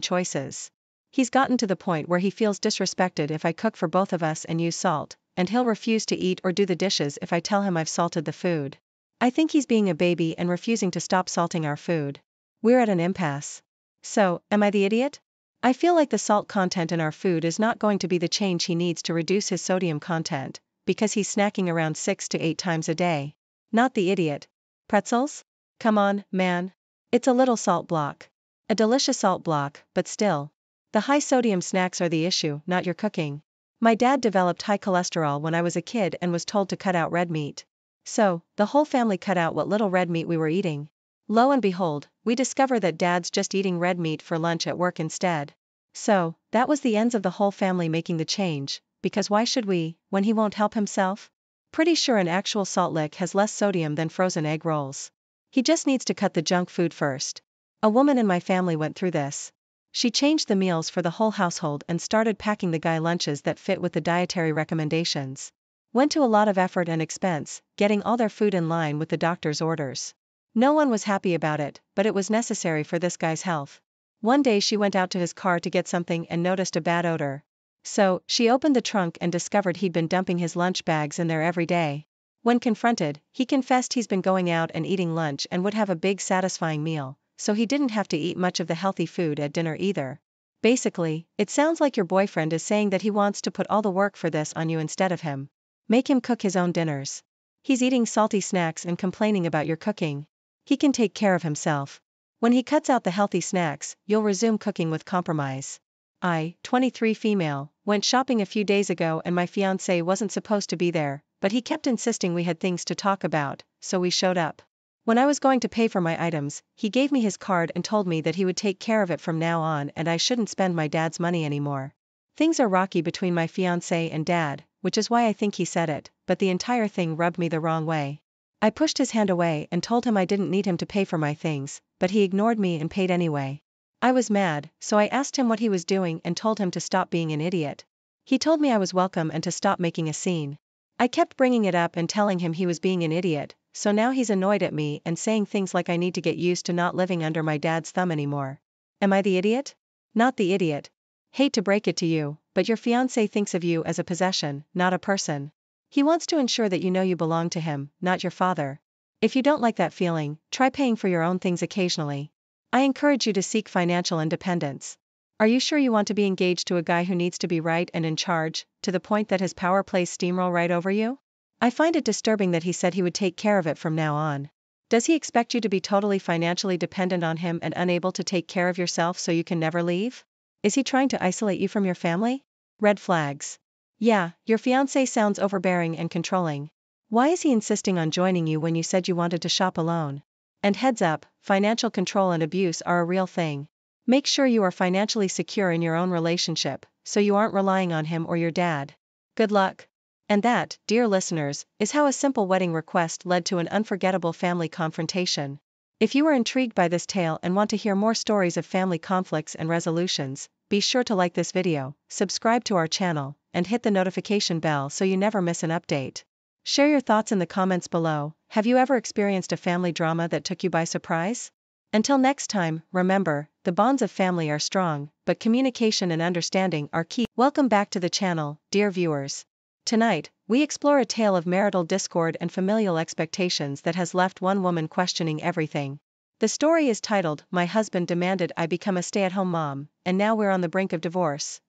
choices. He's gotten to the point where he feels disrespected if I cook for both of us and use salt, and he'll refuse to eat or do the dishes if I tell him I've salted the food. I think he's being a baby and refusing to stop salting our food. We're at an impasse. So, am I the idiot? I feel like the salt content in our food is not going to be the change he needs to reduce his sodium content, because he's snacking around 6 to 8 times a day. Not the idiot. Pretzels? Come on, man. It's a little salt block. A delicious salt block, but still. The high sodium snacks are the issue, not your cooking. My dad developed high cholesterol when I was a kid and was told to cut out red meat. So, the whole family cut out what little red meat we were eating. Lo and behold, we discover that dad's just eating red meat for lunch at work instead. So, that was the ends of the whole family making the change, because why should we, when he won't help himself? Pretty sure an actual salt lick has less sodium than frozen egg rolls. He just needs to cut the junk food first. A woman in my family went through this. She changed the meals for the whole household and started packing the guy lunches that fit with the dietary recommendations. Went to a lot of effort and expense, getting all their food in line with the doctor's orders. No one was happy about it, but it was necessary for this guy's health. One day she went out to his car to get something and noticed a bad odor. So, she opened the trunk and discovered he'd been dumping his lunch bags in there every day. When confronted, he confessed he's been going out and eating lunch and would have a big satisfying meal, so he didn't have to eat much of the healthy food at dinner either. Basically, it sounds like your boyfriend is saying that he wants to put all the work for this on you instead of him. Make him cook his own dinners. He's eating salty snacks and complaining about your cooking. He can take care of himself. When he cuts out the healthy snacks, you'll resume cooking with compromise. I, 23 female, went shopping a few days ago and my fiancé wasn't supposed to be there, but he kept insisting we had things to talk about, so we showed up. When I was going to pay for my items, he gave me his card and told me that he would take care of it from now on and I shouldn't spend my dad's money anymore. Things are rocky between my fiancé and dad, which is why I think he said it, but the entire thing rubbed me the wrong way. I pushed his hand away and told him I didn't need him to pay for my things, but he ignored me and paid anyway. I was mad, so I asked him what he was doing and told him to stop being an idiot. He told me I was welcome and to stop making a scene. I kept bringing it up and telling him he was being an idiot, so now he's annoyed at me and saying things like I need to get used to not living under my dad's thumb anymore. Am I the idiot? Not the idiot. Hate to break it to you, but your fiancé thinks of you as a possession, not a person. He wants to ensure that you know you belong to him, not your father. If you don't like that feeling, try paying for your own things occasionally. I encourage you to seek financial independence. Are you sure you want to be engaged to a guy who needs to be right and in charge, to the point that his power plays steamroll right over you? I find it disturbing that he said he would take care of it from now on. Does he expect you to be totally financially dependent on him and unable to take care of yourself so you can never leave? Is he trying to isolate you from your family? Red flags. Yeah, your fiancé sounds overbearing and controlling. Why is he insisting on joining you when you said you wanted to shop alone? And heads up, financial control and abuse are a real thing. Make sure you are financially secure in your own relationship, so you aren't relying on him or your dad. Good luck. And that, dear listeners, is how a simple wedding request led to an unforgettable family confrontation. If you are intrigued by this tale and want to hear more stories of family conflicts and resolutions, be sure to like this video, subscribe to our channel, and hit the notification bell so you never miss an update. Share your thoughts in the comments below. Have you ever experienced a family drama that took you by surprise? Until next time, remember, the bonds of family are strong, but communication and understanding are key. Welcome back to the channel, dear viewers. Tonight, we explore a tale of marital discord and familial expectations that has left one woman questioning everything. The story is titled, My Husband Demanded I Become a Stay-at-Home Mom, and Now We're on the Brink of Divorce.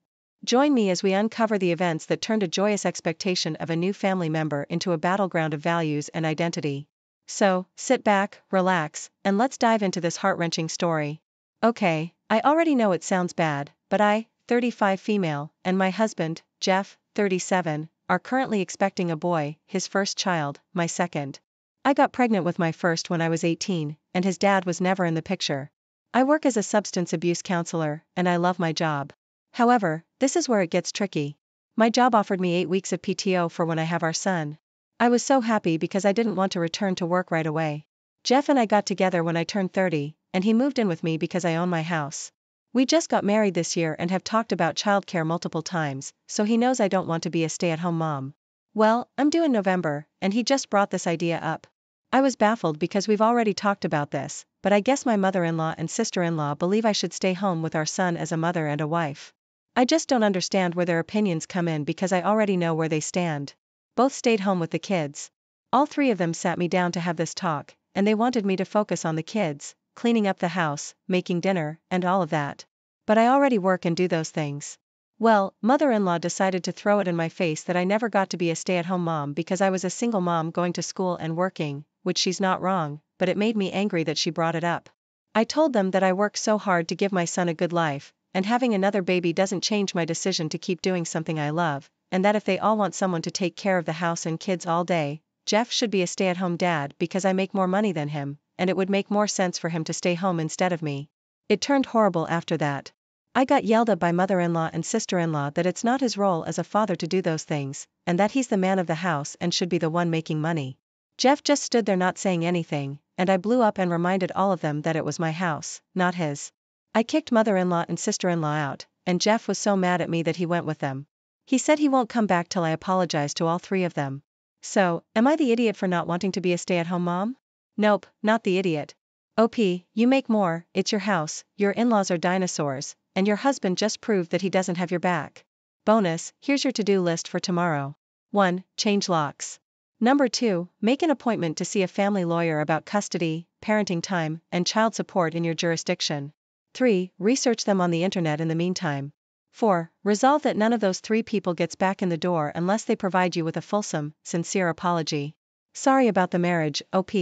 Join me as we uncover the events that turned a joyous expectation of a new family member into a battleground of values and identity. So, sit back, relax, and let's dive into this heart-wrenching story. Okay, I already know it sounds bad, but I, 35 female, and my husband, Jeff, 37, are currently expecting a boy, his first child, my second. I got pregnant with my first when I was 18, and his dad was never in the picture. I work as a substance abuse counselor, and I love my job. However, this is where it gets tricky. My job offered me 8 weeks of PTO for when I have our son. I was so happy because I didn't want to return to work right away. Jeff and I got together when I turned 30, and he moved in with me because I own my house. We just got married this year and have talked about childcare multiple times, so he knows I don't want to be a stay-at-home mom. Well, I'm due in November, and he just brought this idea up. I was baffled because we've already talked about this, but I guess my mother-in-law and sister-in-law believe I should stay home with our son as a mother and a wife. I just don't understand where their opinions come in because I already know where they stand. Both stayed home with the kids. All 3 of them sat me down to have this talk, and they wanted me to focus on the kids, cleaning up the house, making dinner, and all of that. But I already work and do those things. Well, mother-in-law decided to throw it in my face that I never got to be a stay-at-home mom because I was a single mom going to school and working, which she's not wrong, but it made me angry that she brought it up. I told them that I work so hard to give my son a good life, and having another baby doesn't change my decision to keep doing something I love, and that if they all want someone to take care of the house and kids all day, Jeff should be a stay-at-home dad because I make more money than him, and it would make more sense for him to stay home instead of me. It turned horrible after that. I got yelled at by mother-in-law and sister-in-law that it's not his role as a father to do those things, and that he's the man of the house and should be the one making money. Jeff just stood there not saying anything, and I blew up and reminded all of them that it was my house, not his. I kicked mother-in-law and sister-in-law out, and Jeff was so mad at me that he went with them. He said he won't come back till I apologize to all 3 of them. So, am I the idiot for not wanting to be a stay-at-home mom? Nope, not the idiot. OP, you make more, it's your house, your in-laws are dinosaurs, and your husband just proved that he doesn't have your back. Bonus, here's your to-do list for tomorrow. 1. Change locks. Number 2, make an appointment to see a family lawyer about custody, parenting time, and child support in your jurisdiction. 3. Research them on the internet in the meantime. 4. Resolve that none of those 3 people gets back in the door unless they provide you with a fulsome, sincere apology. Sorry about the marriage, OP.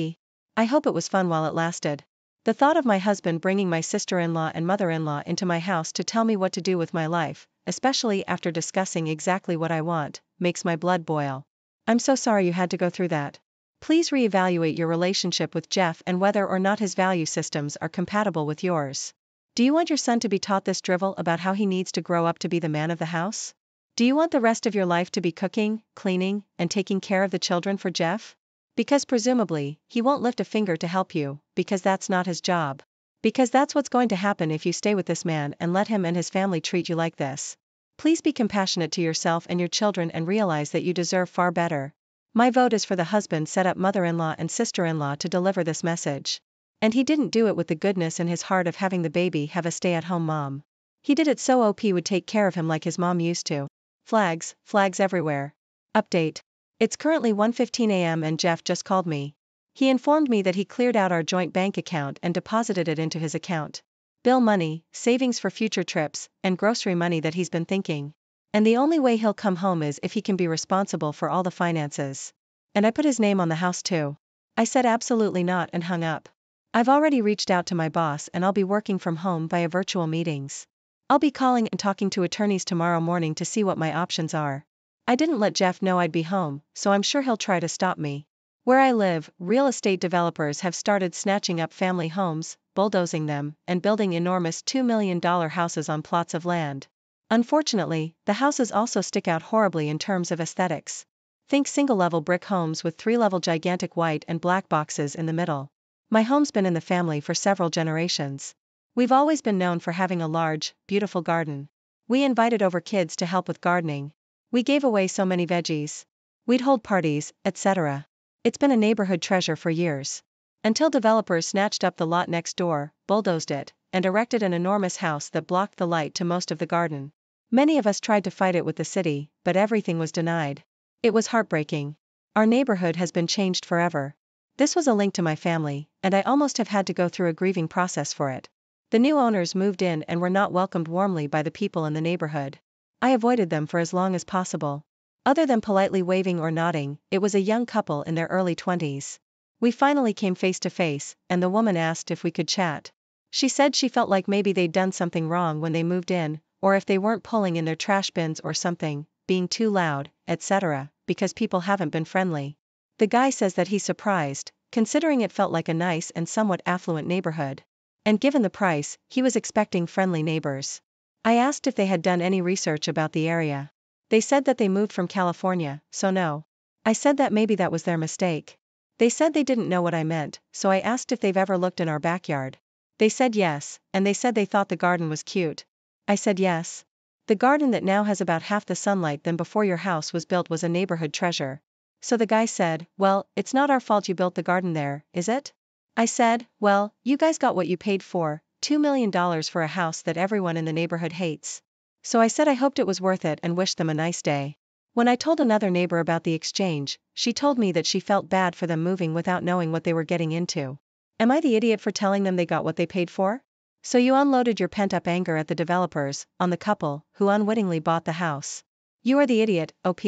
I hope it was fun while it lasted. The thought of my husband bringing my sister-in-law and mother-in-law into my house to tell me what to do with my life, especially after discussing exactly what I want, makes my blood boil. I'm so sorry you had to go through that. Please reevaluate your relationship with Jeff and whether or not his value systems are compatible with yours. Do you want your son to be taught this drivel about how he needs to grow up to be the man of the house? Do you want the rest of your life to be cooking, cleaning, and taking care of the children for Jeff? Because presumably, he won't lift a finger to help you, because that's not his job. Because that's what's going to happen if you stay with this man and let him and his family treat you like this. Please be compassionate to yourself and your children and realize that you deserve far better. My vote is for the husband set up mother-in-law and sister-in-law to deliver this message. And he didn't do it with the goodness in his heart of having the baby have a stay-at-home mom. He did it so OP would take care of him like his mom used to. Flags everywhere. Update. It's currently 1:15 a.m. and Jeff just called me. He informed me that he cleared out our joint bank account and deposited it into his account. Bill money, savings for future trips, and grocery money that he's been thinking. And the only way he'll come home is if he can be responsible for all the finances. And I put his name on the house too. I said absolutely not and hung up. I've already reached out to my boss and I'll be working from home via virtual meetings. I'll be calling and talking to attorneys tomorrow morning to see what my options are. I didn't let Jeff know I'd be home, so I'm sure he'll try to stop me. Where I live, real estate developers have started snatching up family homes, bulldozing them, and building enormous $2 million houses on plots of land. Unfortunately, the houses also stick out horribly in terms of aesthetics. Think single-level brick homes with 3-level gigantic white and black boxes in the middle. My home's been in the family for several generations. We've always been known for having a large, beautiful garden. We invited over kids to help with gardening. We gave away so many veggies. We'd hold parties, etc. It's been a neighborhood treasure for years. Until developers snatched up the lot next door, bulldozed it, and erected an enormous house that blocked the light to most of the garden. Many of us tried to fight it with the city, but everything was denied. It was heartbreaking. Our neighborhood has been changed forever. This was a link to my family, and I almost have had to go through a grieving process for it. The new owners moved in and were not welcomed warmly by the people in the neighborhood. I avoided them for as long as possible. Other than politely waving or nodding, it was a young couple in their early 20s. We finally came face to face, and the woman asked if we could chat. She said she felt like maybe they'd done something wrong when they moved in, or if they weren't pulling in their trash bins or something, being too loud, etc., because people haven't been friendly. The guy says that he's surprised, considering it felt like a nice and somewhat affluent neighborhood. And given the price, he was expecting friendly neighbors. I asked if they had done any research about the area. They said that they moved from California, so no. I said that maybe that was their mistake. They said they didn't know what I meant, so I asked if they've ever looked in our backyard. They said yes, and they said they thought the garden was cute. I said yes. The garden that now has about half the sunlight than before your house was built was a neighborhood treasure. So the guy said, well, it's not our fault you built the garden there, is it? I said, well, you guys got what you paid for, $2 million for a house that everyone in the neighborhood hates. So I said I hoped it was worth it and wished them a nice day. When I told another neighbor about the exchange, she told me that she felt bad for them moving without knowing what they were getting into. Am I the idiot for telling them they got what they paid for? So you unloaded your pent-up anger at the developers, on the couple, who unwittingly bought the house. You are the idiot, OP.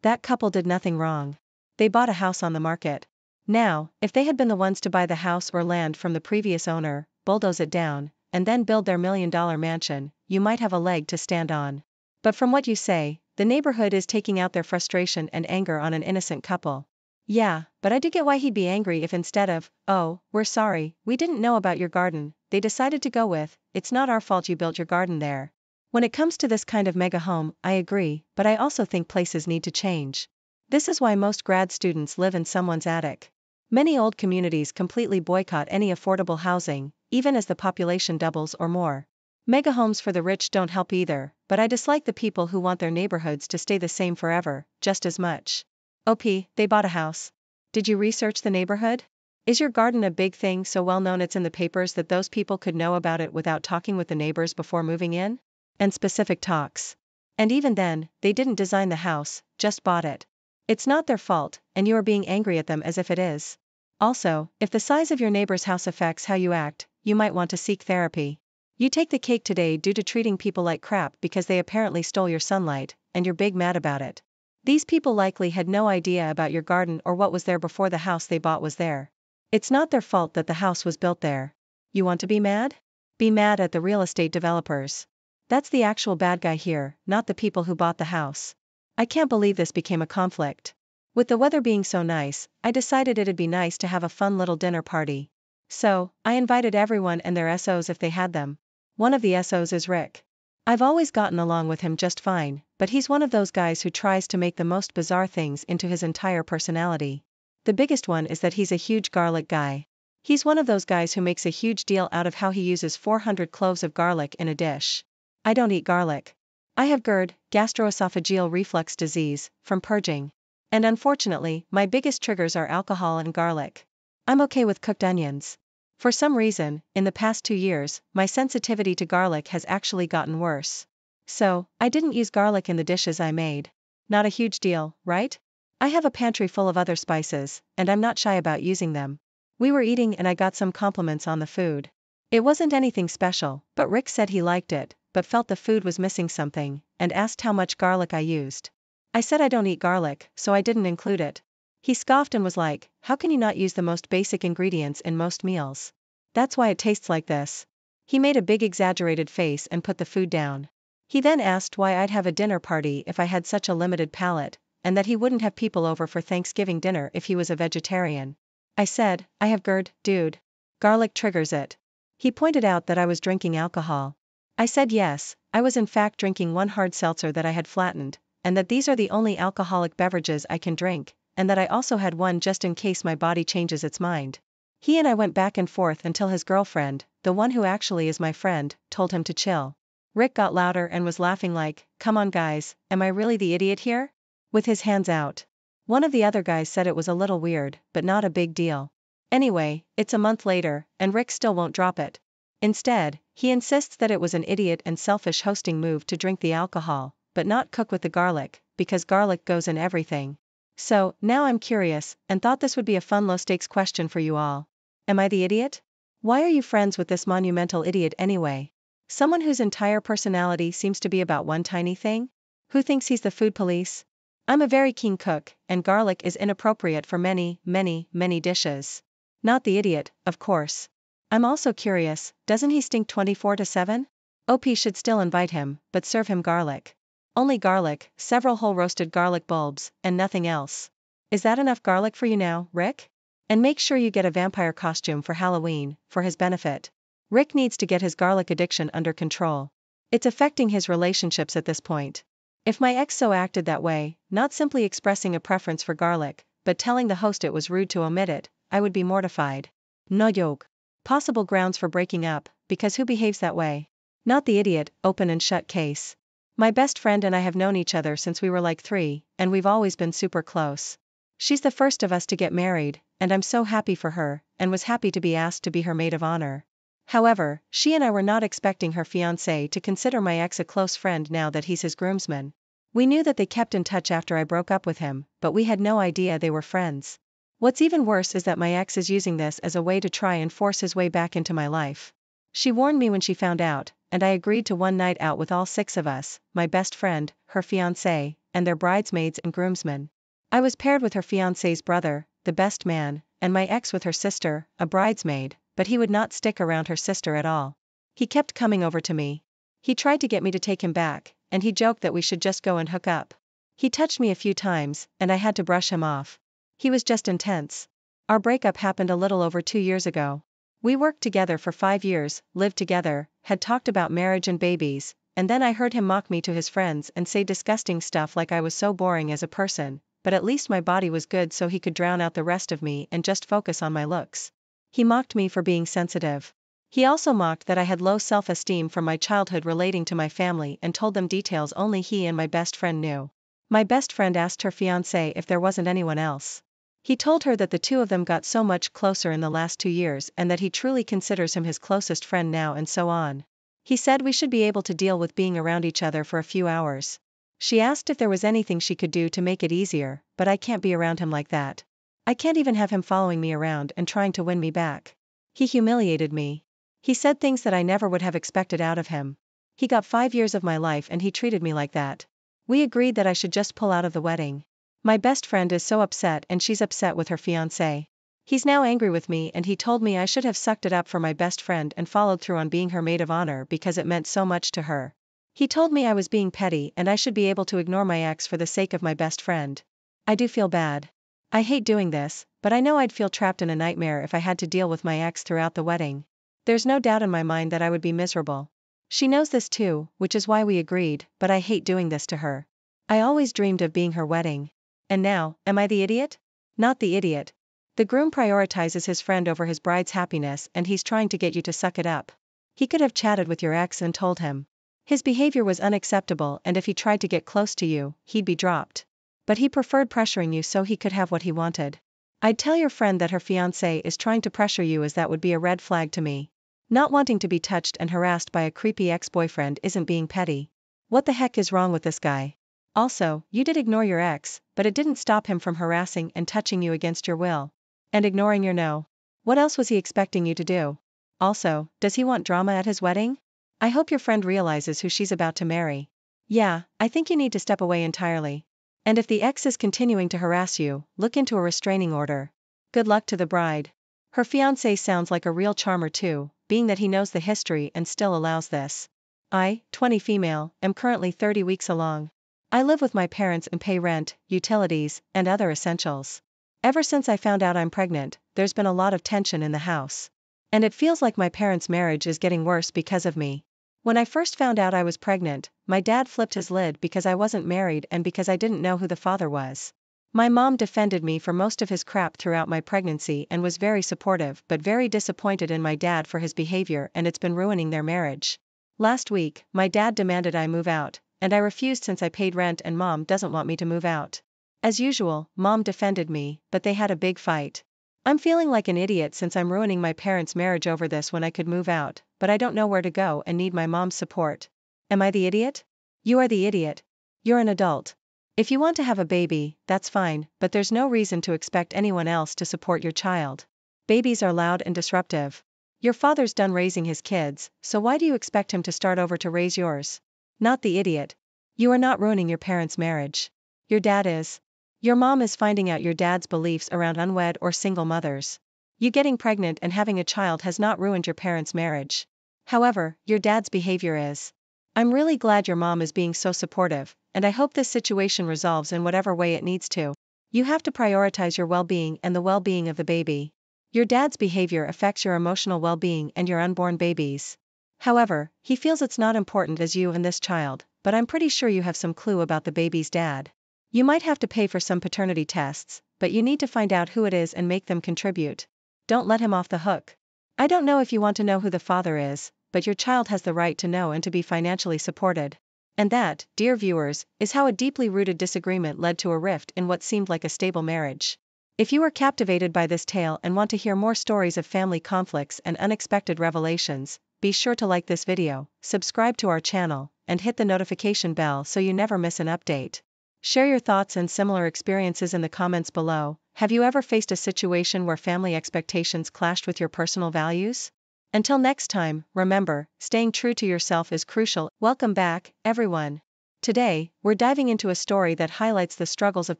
That couple did nothing wrong. They bought a house on the market. Now, if they had been the ones to buy the house or land from the previous owner, bulldoze it down, and then build their $1 million mansion, you might have a leg to stand on. But from what you say, the neighborhood is taking out their frustration and anger on an innocent couple. Yeah, but I do get why he'd be angry if instead of, oh, we're sorry, we didn't know about your garden, they decided to go with, it's not our fault you built your garden there. When it comes to this kind of mega home, I agree, but I also think places need to change. This is why most grad students live in someone's attic. Many old communities completely boycott any affordable housing, even as the population doubles or more. Mega homes for the rich don't help either, but I dislike the people who want their neighborhoods to stay the same forever, just as much. OP, they bought a house. Did you research the neighborhood? Is your garden a big thing so well known it's in the papers that those people could know about it without talking with the neighbors before moving in? And specific talks. And even then, they didn't design the house, just bought it. It's not their fault, and you are being angry at them as if it is. Also, if the size of your neighbor's house affects how you act, you might want to seek therapy. You take the cake today due to treating people like crap because they apparently stole your sunlight, and you're big mad about it. These people likely had no idea about your garden or what was there before the house they bought was there. It's not their fault that the house was built there. You want to be mad? Be mad at the real estate developers. That's the actual bad guy here, not the people who bought the house. I can't believe this became a conflict. With the weather being so nice, I decided it'd be nice to have a fun little dinner party. So, I invited everyone and their SOs if they had them. One of the SOs is Rick. I've always gotten along with him just fine, but he's one of those guys who tries to make the most bizarre things into his entire personality. The biggest one is that he's a huge garlic guy. He's one of those guys who makes a huge deal out of how he uses 400 cloves of garlic in a dish. I don't eat garlic. I have GERD, gastroesophageal reflux disease, from purging. And unfortunately, my biggest triggers are alcohol and garlic. I'm okay with cooked onions. For some reason, in the past 2 years, my sensitivity to garlic has actually gotten worse. So, I didn't use garlic in the dishes I made. Not a huge deal, right? I have a pantry full of other spices, and I'm not shy about using them. We were eating and I got some compliments on the food. It wasn't anything special, but Rick said he liked it, but felt the food was missing something, and asked how much garlic I used. I said I don't eat garlic, so I didn't include it. He scoffed and was like, how can you not use the most basic ingredients in most meals? That's why it tastes like this. He made a big exaggerated face and put the food down. He then asked why I'd have a dinner party if I had such a limited palate, and that he wouldn't have people over for Thanksgiving dinner if he was a vegetarian. I said, I have GERD, dude. Garlic triggers it. He pointed out that I was drinking alcohol. I said yes, I was in fact drinking one hard seltzer that I had flattened, and that these are the only alcoholic beverages I can drink, and that I also had one just in case my body changes its mind. He and I went back and forth until his girlfriend, the one who actually is my friend, told him to chill. Rick got louder and was laughing like, come on guys, am I really the idiot here? With his hands out. One of the other guys said it was a little weird, but not a big deal. Anyway, it's a month later, and Rick still won't drop it. Instead, he insists that it was an idiot and selfish hosting move to drink the alcohol, but not cook with the garlic, because garlic goes in everything. So, now I'm curious, and thought this would be a fun low-stakes question for you all. Am I the idiot? Why are you friends with this monumental idiot anyway? Someone whose entire personality seems to be about one tiny thing? Who thinks he's the food police? I'm a very keen cook, and garlic is inappropriate for many, many, many dishes. Not the idiot, of course. I'm also curious, doesn't he stink 24/7? OP should still invite him, but serve him garlic. Only garlic, several whole roasted garlic bulbs, and nothing else. Is that enough garlic for you now, Rick? And make sure you get a vampire costume for Halloween, for his benefit. Rick needs to get his garlic addiction under control. It's affecting his relationships at this point. If my ex so acted that way, not simply expressing a preference for garlic, but telling the host it was rude to omit it, I would be mortified. No joke. Possible grounds for breaking up, because who behaves that way? Not the idiot, open and shut case. My best friend and I have known each other since we were like 3, and we've always been super close. She's the first of us to get married, and I'm so happy for her, and was happy to be asked to be her maid of honor. However, she and I were not expecting her fiancé to consider my ex a close friend now that he's his groomsman. We knew that they kept in touch after I broke up with him, but we had no idea they were friends. What's even worse is that my ex is using this as a way to try and force his way back into my life. She warned me when she found out, and I agreed to one night out with all 6 of us, my best friend, her fiancé, and their bridesmaids and groomsmen. I was paired with her fiancé's brother, the best man, and my ex with her sister, a bridesmaid, but he would not stick around her sister at all. He kept coming over to me. He tried to get me to take him back, and he joked that we should just go and hook up. He touched me a few times, and I had to brush him off. He was just intense. Our breakup happened a little over 2 years ago. We worked together for 5 years, lived together, had talked about marriage and babies, and then I heard him mock me to his friends and say disgusting stuff like I was so boring as a person, but at least my body was good so he could drown out the rest of me and just focus on my looks. He mocked me for being sensitive. He also mocked that I had low self-esteem from my childhood relating to my family and told them details only he and my best friend knew. My best friend asked her fiancé if there wasn't anyone else. He told her that the 2 of them got so much closer in the last 2 years and that he truly considers him his closest friend now and so on. He said we should be able to deal with being around each other for a few hours. She asked if there was anything she could do to make it easier, but I can't be around him like that. I can't even have him following me around and trying to win me back. He humiliated me. He said things that I never would have expected out of him. He got 5 years of my life and he treated me like that. We agreed that I should just pull out of the wedding. My best friend is so upset and she's upset with her fiancé. He's now angry with me and he told me I should have sucked it up for my best friend and followed through on being her maid of honor because it meant so much to her. He told me I was being petty and I should be able to ignore my ex for the sake of my best friend. I do feel bad. I hate doing this, but I know I'd feel trapped in a nightmare if I had to deal with my ex throughout the wedding. There's no doubt in my mind that I would be miserable. She knows this too, which is why we agreed, but I hate doing this to her. I always dreamed of being her wedding. And now, am I the idiot? Not the idiot. The groom prioritizes his friend over his bride's happiness and he's trying to get you to suck it up. He could have chatted with your ex and told him. His behavior was unacceptable and if he tried to get close to you, he'd be dropped. But he preferred pressuring you so he could have what he wanted. I'd tell your friend that her fiancé is trying to pressure you as that would be a red flag to me. Not wanting to be touched and harassed by a creepy ex-boyfriend isn't being petty. What the heck is wrong with this guy? Also, you did ignore your ex, but it didn't stop him from harassing and touching you against your will. And ignoring your no. What else was he expecting you to do? Also, does he want drama at his wedding? I hope your friend realizes who she's about to marry. Yeah, I think you need to step away entirely. And if the ex is continuing to harass you, look into a restraining order. Good luck to the bride. Her fiancé sounds like a real charmer too, being that he knows the history and still allows this. I, 20 female, am currently 30 weeks along. I live with my parents and pay rent, utilities, and other essentials. Ever since I found out I'm pregnant, there's been a lot of tension in the house. And it feels like my parents' marriage is getting worse because of me. When I first found out I was pregnant, my dad flipped his lid because I wasn't married and because I didn't know who the father was. My mom defended me for most of his crap throughout my pregnancy and was very supportive but very disappointed in my dad for his behavior and it's been ruining their marriage. Last week, my dad demanded I move out, and I refused since I paid rent and mom doesn't want me to move out. As usual, mom defended me, but they had a big fight. I'm feeling like an idiot since I'm ruining my parents' marriage over this when I could move out, but I don't know where to go and need my mom's support. Am I the idiot? You are the idiot. You're an adult. If you want to have a baby, that's fine, but there's no reason to expect anyone else to support your child. Babies are loud and disruptive. Your father's done raising his kids, so why do you expect him to start over to raise yours? Not the idiot. You are not ruining your parents' marriage. Your dad is. Your mom is finding out your dad's beliefs around unwed or single mothers. You getting pregnant and having a child has not ruined your parents' marriage. However, your dad's behavior is. I'm really glad your mom is being so supportive, and I hope this situation resolves in whatever way it needs to. You have to prioritize your well-being and the well-being of the baby. Your dad's behavior affects your emotional well-being and your unborn babies. However, he feels it's not important as you and this child, but I'm pretty sure you have some clue about the baby's dad. You might have to pay for some paternity tests, but you need to find out who it is and make them contribute. Don't let him off the hook. I don't know if you want to know who the father is, but your child has the right to know and to be financially supported. And that, dear viewers, is how a deeply rooted disagreement led to a rift in what seemed like a stable marriage. If you were captivated by this tale and want to hear more stories of family conflicts and unexpected revelations, be sure to like this video, subscribe to our channel, and hit the notification bell so you never miss an update. Share your thoughts and similar experiences in the comments below. Have you ever faced a situation where family expectations clashed with your personal values? Until next time, remember, staying true to yourself is crucial. Welcome back, everyone. Today, we're diving into a story that highlights the struggles of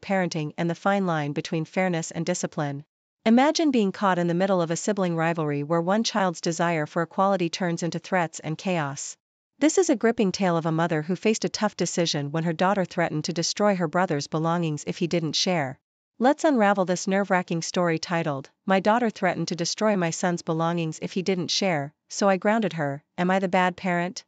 parenting and the fine line between fairness and discipline. Imagine being caught in the middle of a sibling rivalry where one child's desire for equality turns into threats and chaos. This is a gripping tale of a mother who faced a tough decision when her daughter threatened to destroy her brother's belongings if he didn't share. Let's unravel this nerve-wracking story titled, "My daughter threatened to destroy my son's belongings if he didn't share, so I grounded her. Am I the bad parent?"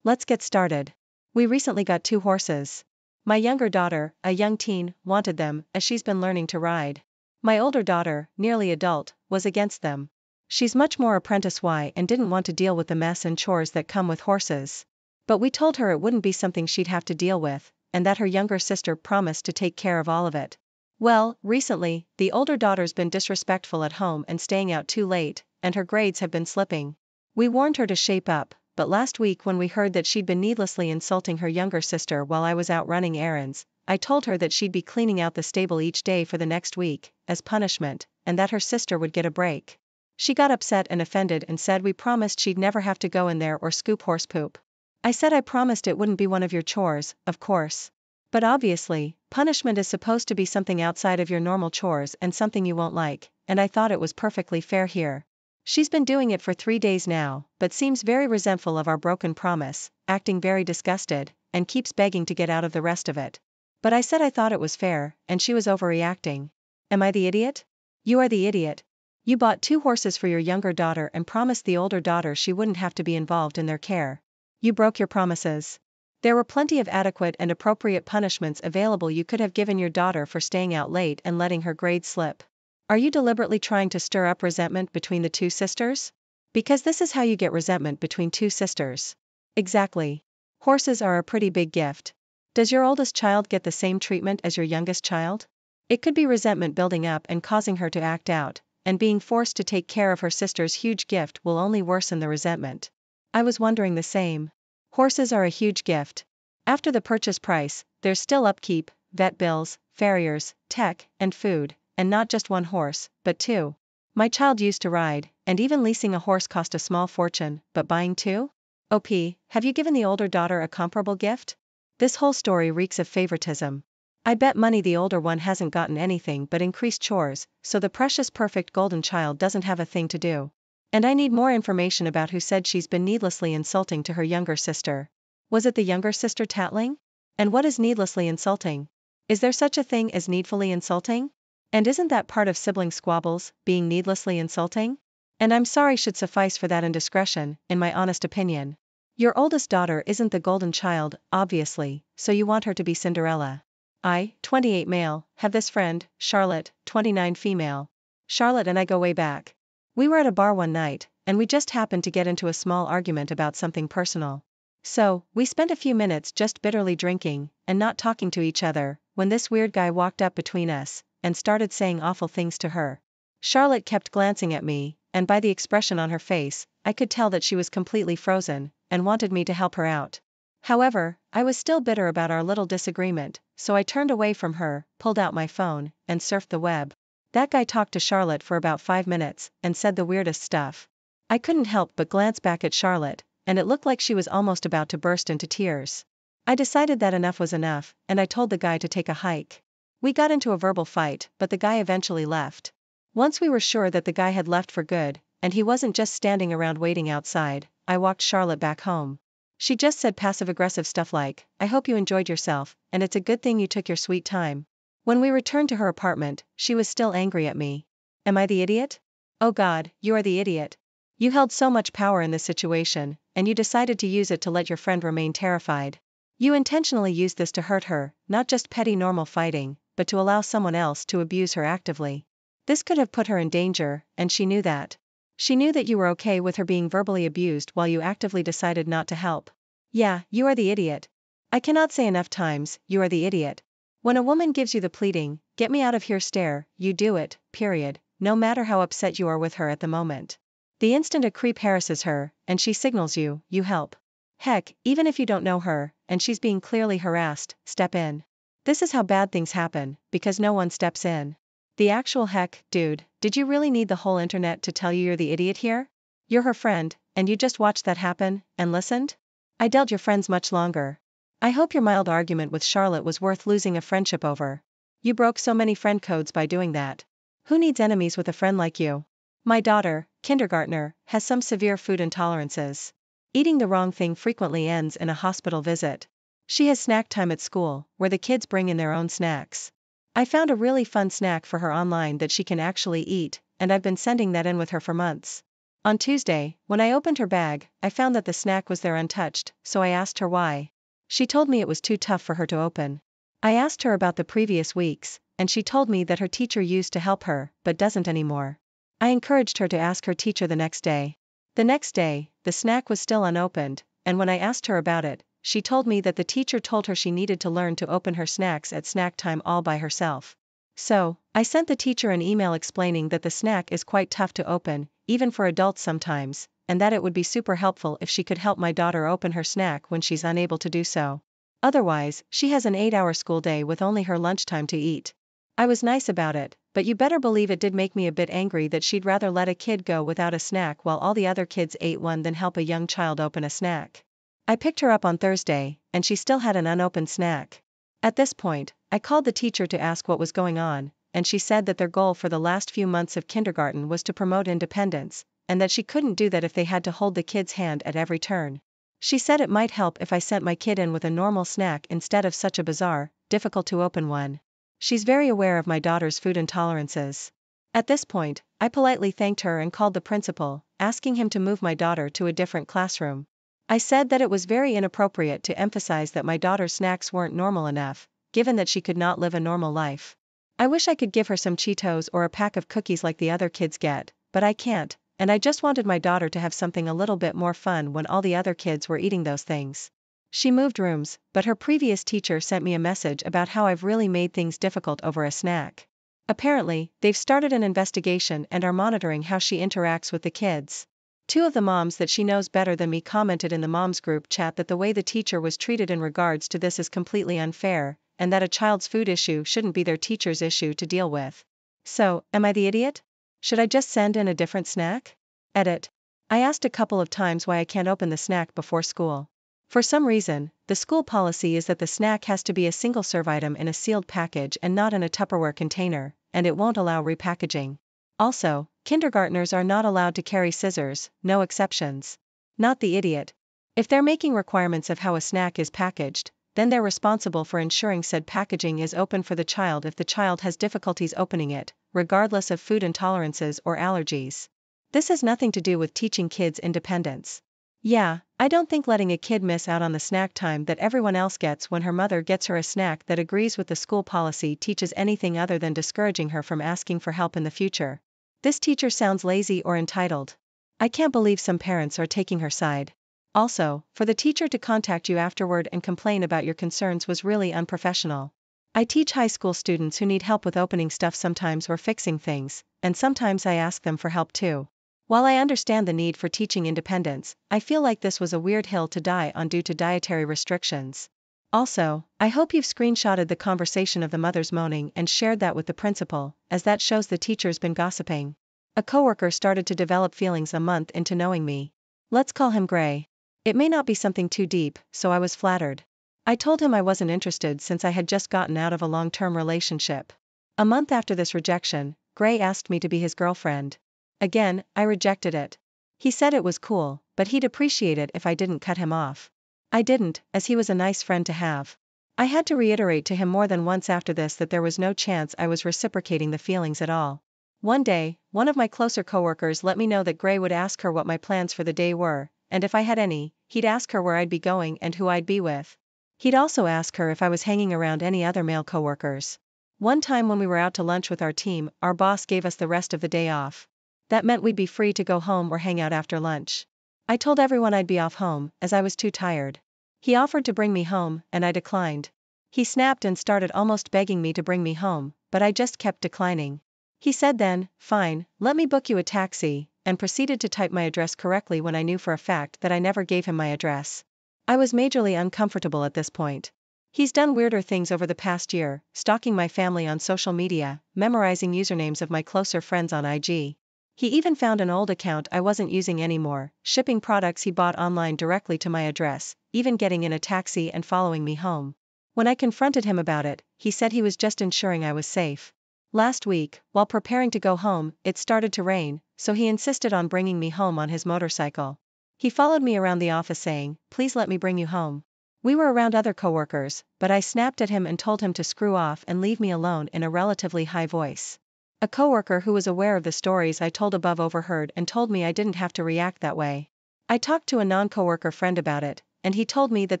Let's get started. We recently got 2 horses. My younger daughter, a young teen, wanted them, as she's been learning to ride. My older daughter, nearly adult, was against them. She's much more apprentice-y and didn't want to deal with the mess and chores that come with horses. But we told her it wouldn't be something she'd have to deal with, and that her younger sister promised to take care of all of it. Well, recently, the older daughter's been disrespectful at home and staying out too late, and her grades have been slipping. We warned her to shape up, but last week when we heard that she'd been needlessly insulting her younger sister while I was out running errands, I told her that she'd be cleaning out the stable each day for the next week, as punishment, and that her sister would get a break. She got upset and offended and said we promised she'd never have to go in there or scoop horse poop. I said I promised it wouldn't be one of your chores, of course. But obviously, punishment is supposed to be something outside of your normal chores and something you won't like, and I thought it was perfectly fair here. She's been doing it for 3 days now, but seems very resentful of our broken promise, acting very disgusted, and keeps begging to get out of the rest of it. But I said I thought it was fair, and she was overreacting. Am I the idiot? You are the idiot. You bought 2 horses for your younger daughter and promised the older daughter she wouldn't have to be involved in their care. You broke your promises. There were plenty of adequate and appropriate punishments available you could have given your daughter for staying out late and letting her grades slip. Are you deliberately trying to stir up resentment between the 2 sisters? Because this is how you get resentment between 2 sisters. Exactly. Horses are a pretty big gift. Does your oldest child get the same treatment as your youngest child? It could be resentment building up and causing her to act out, and being forced to take care of her sister's huge gift will only worsen the resentment. I was wondering the same. Horses are a huge gift. After the purchase price, there's still upkeep, vet bills, farriers, tech, and food, and not just 1 horse, but 2. My child used to ride, and even leasing a horse cost a small fortune, but buying 2? OP, have you given the older daughter a comparable gift? This whole story reeks of favoritism. I bet money the older one hasn't gotten anything but increased chores, so the precious perfect golden child doesn't have a thing to do. And I need more information about who said she's been needlessly insulting to her younger sister. Was it the younger sister tattling? And what is needlessly insulting? Is there such a thing as needfully insulting? And isn't that part of sibling squabbles, being needlessly insulting? And I'm sorry should suffice for that indiscretion, in my honest opinion. Your oldest daughter isn't the golden child, obviously, so you want her to be Cinderella. I, 28 male, have this friend, Charlotte, 29 female. Charlotte and I go way back. We were at a bar one night, and we just happened to get into a small argument about something personal. So, we spent a few minutes just bitterly drinking, and not talking to each other, when this weird guy walked up between us, and started saying awful things to her. Charlotte kept glancing at me, and by the expression on her face, I could tell that she was completely frozen, and wanted me to help her out. However, I was still bitter about our little disagreement, so I turned away from her, pulled out my phone, and surfed the web. That guy talked to Charlotte for about 5 minutes, and said the weirdest stuff. I couldn't help but glance back at Charlotte, and it looked like she was almost about to burst into tears. I decided that enough was enough, and I told the guy to take a hike. We got into a verbal fight, but the guy eventually left. Once we were sure that the guy had left for good, and he wasn't just standing around waiting outside, I walked Charlotte back home. She just said passive-aggressive stuff like, I hope you enjoyed yourself, and it's a good thing you took your sweet time. When we returned to her apartment, she was still angry at me. Am I the idiot? Oh God, you are the idiot. You held so much power in this situation, and you decided to use it to let your friend remain terrified. You intentionally used this to hurt her, not just petty normal fighting, but to allow someone else to abuse her actively. This could have put her in danger, and she knew that. She knew that you were okay with her being verbally abused while you actively decided not to help. Yeah, you are the idiot. I cannot say enough times, you are the idiot. When a woman gives you the pleading, get me out of here stare, you do it, period, no matter how upset you are with her at the moment. The instant a creep harasses her, and she signals you, you help. Heck, even if you don't know her, and she's being clearly harassed, step in. This is how bad things happen, because no one steps in. The actual heck, dude, did you really need the whole internet to tell you you're the idiot here? You're her friend, and you just watched that happen, and listened? I doubt you're friends much longer. I hope your mild argument with Charlotte was worth losing a friendship over. You broke so many friend codes by doing that. Who needs enemies with a friend like you? My daughter, kindergartner, has some severe food intolerances. Eating the wrong thing frequently ends in a hospital visit. She has snack time at school, where the kids bring in their own snacks. I found a really fun snack for her online that she can actually eat, and I've been sending that in with her for months. On Tuesday, when I opened her bag, I found that the snack was there untouched, so I asked her why. She told me it was too tough for her to open. I asked her about the previous weeks, and she told me that her teacher used to help her, but doesn't anymore. I encouraged her to ask her teacher the next day. The next day, the snack was still unopened, and when I asked her about it, she told me that the teacher told her she needed to learn to open her snacks at snack time all by herself. So, I sent the teacher an email explaining that the snack is quite tough to open, even for adults sometimes, and that it would be super helpful if she could help my daughter open her snack when she's unable to do so. Otherwise, she has an 8-hour school day with only her lunchtime to eat. I was nice about it, but you better believe it did make me a bit angry that she'd rather let a kid go without a snack while all the other kids ate one than help a young child open a snack. I picked her up on Thursday, and she still had an unopened snack. At this point, I called the teacher to ask what was going on, and she said that their goal for the last few months of kindergarten was to promote independence, and that she couldn't do that if they had to hold the kid's hand at every turn. She said it might help if I sent my kid in with a normal snack instead of such a bizarre, difficult to open one. She's very aware of my daughter's food intolerances. At this point, I politely thanked her and called the principal, asking him to move my daughter to a different classroom. I said that it was very inappropriate to emphasize that my daughter's snacks weren't normal enough, given that she could not live a normal life. I wish I could give her some Cheetos or a pack of cookies like the other kids get, but I can't, and I just wanted my daughter to have something a little bit more fun when all the other kids were eating those things. She moved rooms, but her previous teacher sent me a message about how I've really made things difficult over a snack. Apparently, they've started an investigation and are monitoring how she interacts with the kids. Two of the moms that she knows better than me commented in the moms group chat that the way the teacher was treated in regards to this is completely unfair, and that a child's food issue shouldn't be their teacher's issue to deal with. So, am I the idiot? Should I just send in a different snack? Edit. I asked a couple of times why I can't open the snack before school. For some reason, the school policy is that the snack has to be a single-serve item in a sealed package and not in a Tupperware container, and it won't allow repackaging. Also, kindergartners are not allowed to carry scissors, no exceptions. Not the idiot. If they're making requirements of how a snack is packaged, then they're responsible for ensuring said packaging is open for the child if the child has difficulties opening it, regardless of food intolerances or allergies. This has nothing to do with teaching kids independence. Yeah, I don't think letting a kid miss out on the snack time that everyone else gets when her mother gets her a snack that agrees with the school policy teaches anything other than discouraging her from asking for help in the future. This teacher sounds lazy or entitled. I can't believe some parents are taking her side. Also, for the teacher to contact you afterward and complain about your concerns was really unprofessional. I teach high school students who need help with opening stuff sometimes or fixing things, and sometimes I ask them for help too. While I understand the need for teaching independence, I feel like this was a weird hill to die on due to dietary restrictions. Also, I hope you've screenshotted the conversation of the mothers moaning and shared that with the principal, as that shows the teacher's been gossiping. A coworker started to develop feelings a month into knowing me. Let's call him Gray. It may not be something too deep, so I was flattered. I told him I wasn't interested since I had just gotten out of a long-term relationship. A month after this rejection, Gray asked me to be his girlfriend. Again, I rejected it. He said it was cool, but he'd appreciate it if I didn't cut him off. I didn't, as he was a nice friend to have. I had to reiterate to him more than once after this that there was no chance I was reciprocating the feelings at all. One day, one of my closer coworkers let me know that Gray would ask her what my plans for the day were, and if I had any, he'd ask her where I'd be going and who I'd be with. He'd also ask her if I was hanging around any other male coworkers. One time when we were out to lunch with our team, our boss gave us the rest of the day off. That meant we'd be free to go home or hang out after lunch. I told everyone I'd be off home, as I was too tired. He offered to bring me home, and I declined. He snapped and started almost begging me to bring me home, but I just kept declining. He said then, "Fine, let me book you a taxi," and proceeded to type my address correctly when I knew for a fact that I never gave him my address. I was majorly uncomfortable at this point. He's done weirder things over the past year, stalking my family on social media, memorizing usernames of my closer friends on IG. He even found an old account I wasn't using anymore, shipping products he bought online directly to my address, even getting in a taxi and following me home. When I confronted him about it, he said he was just ensuring I was safe. Last week, while preparing to go home, it started to rain, so he insisted on bringing me home on his motorcycle. He followed me around the office saying, "Please let me bring you home." We were around other coworkers, but I snapped at him and told him to screw off and leave me alone in a relatively high voice. A coworker who was aware of the stories I told above overheard and told me I didn't have to react that way. I talked to a non-coworker friend about it, and he told me that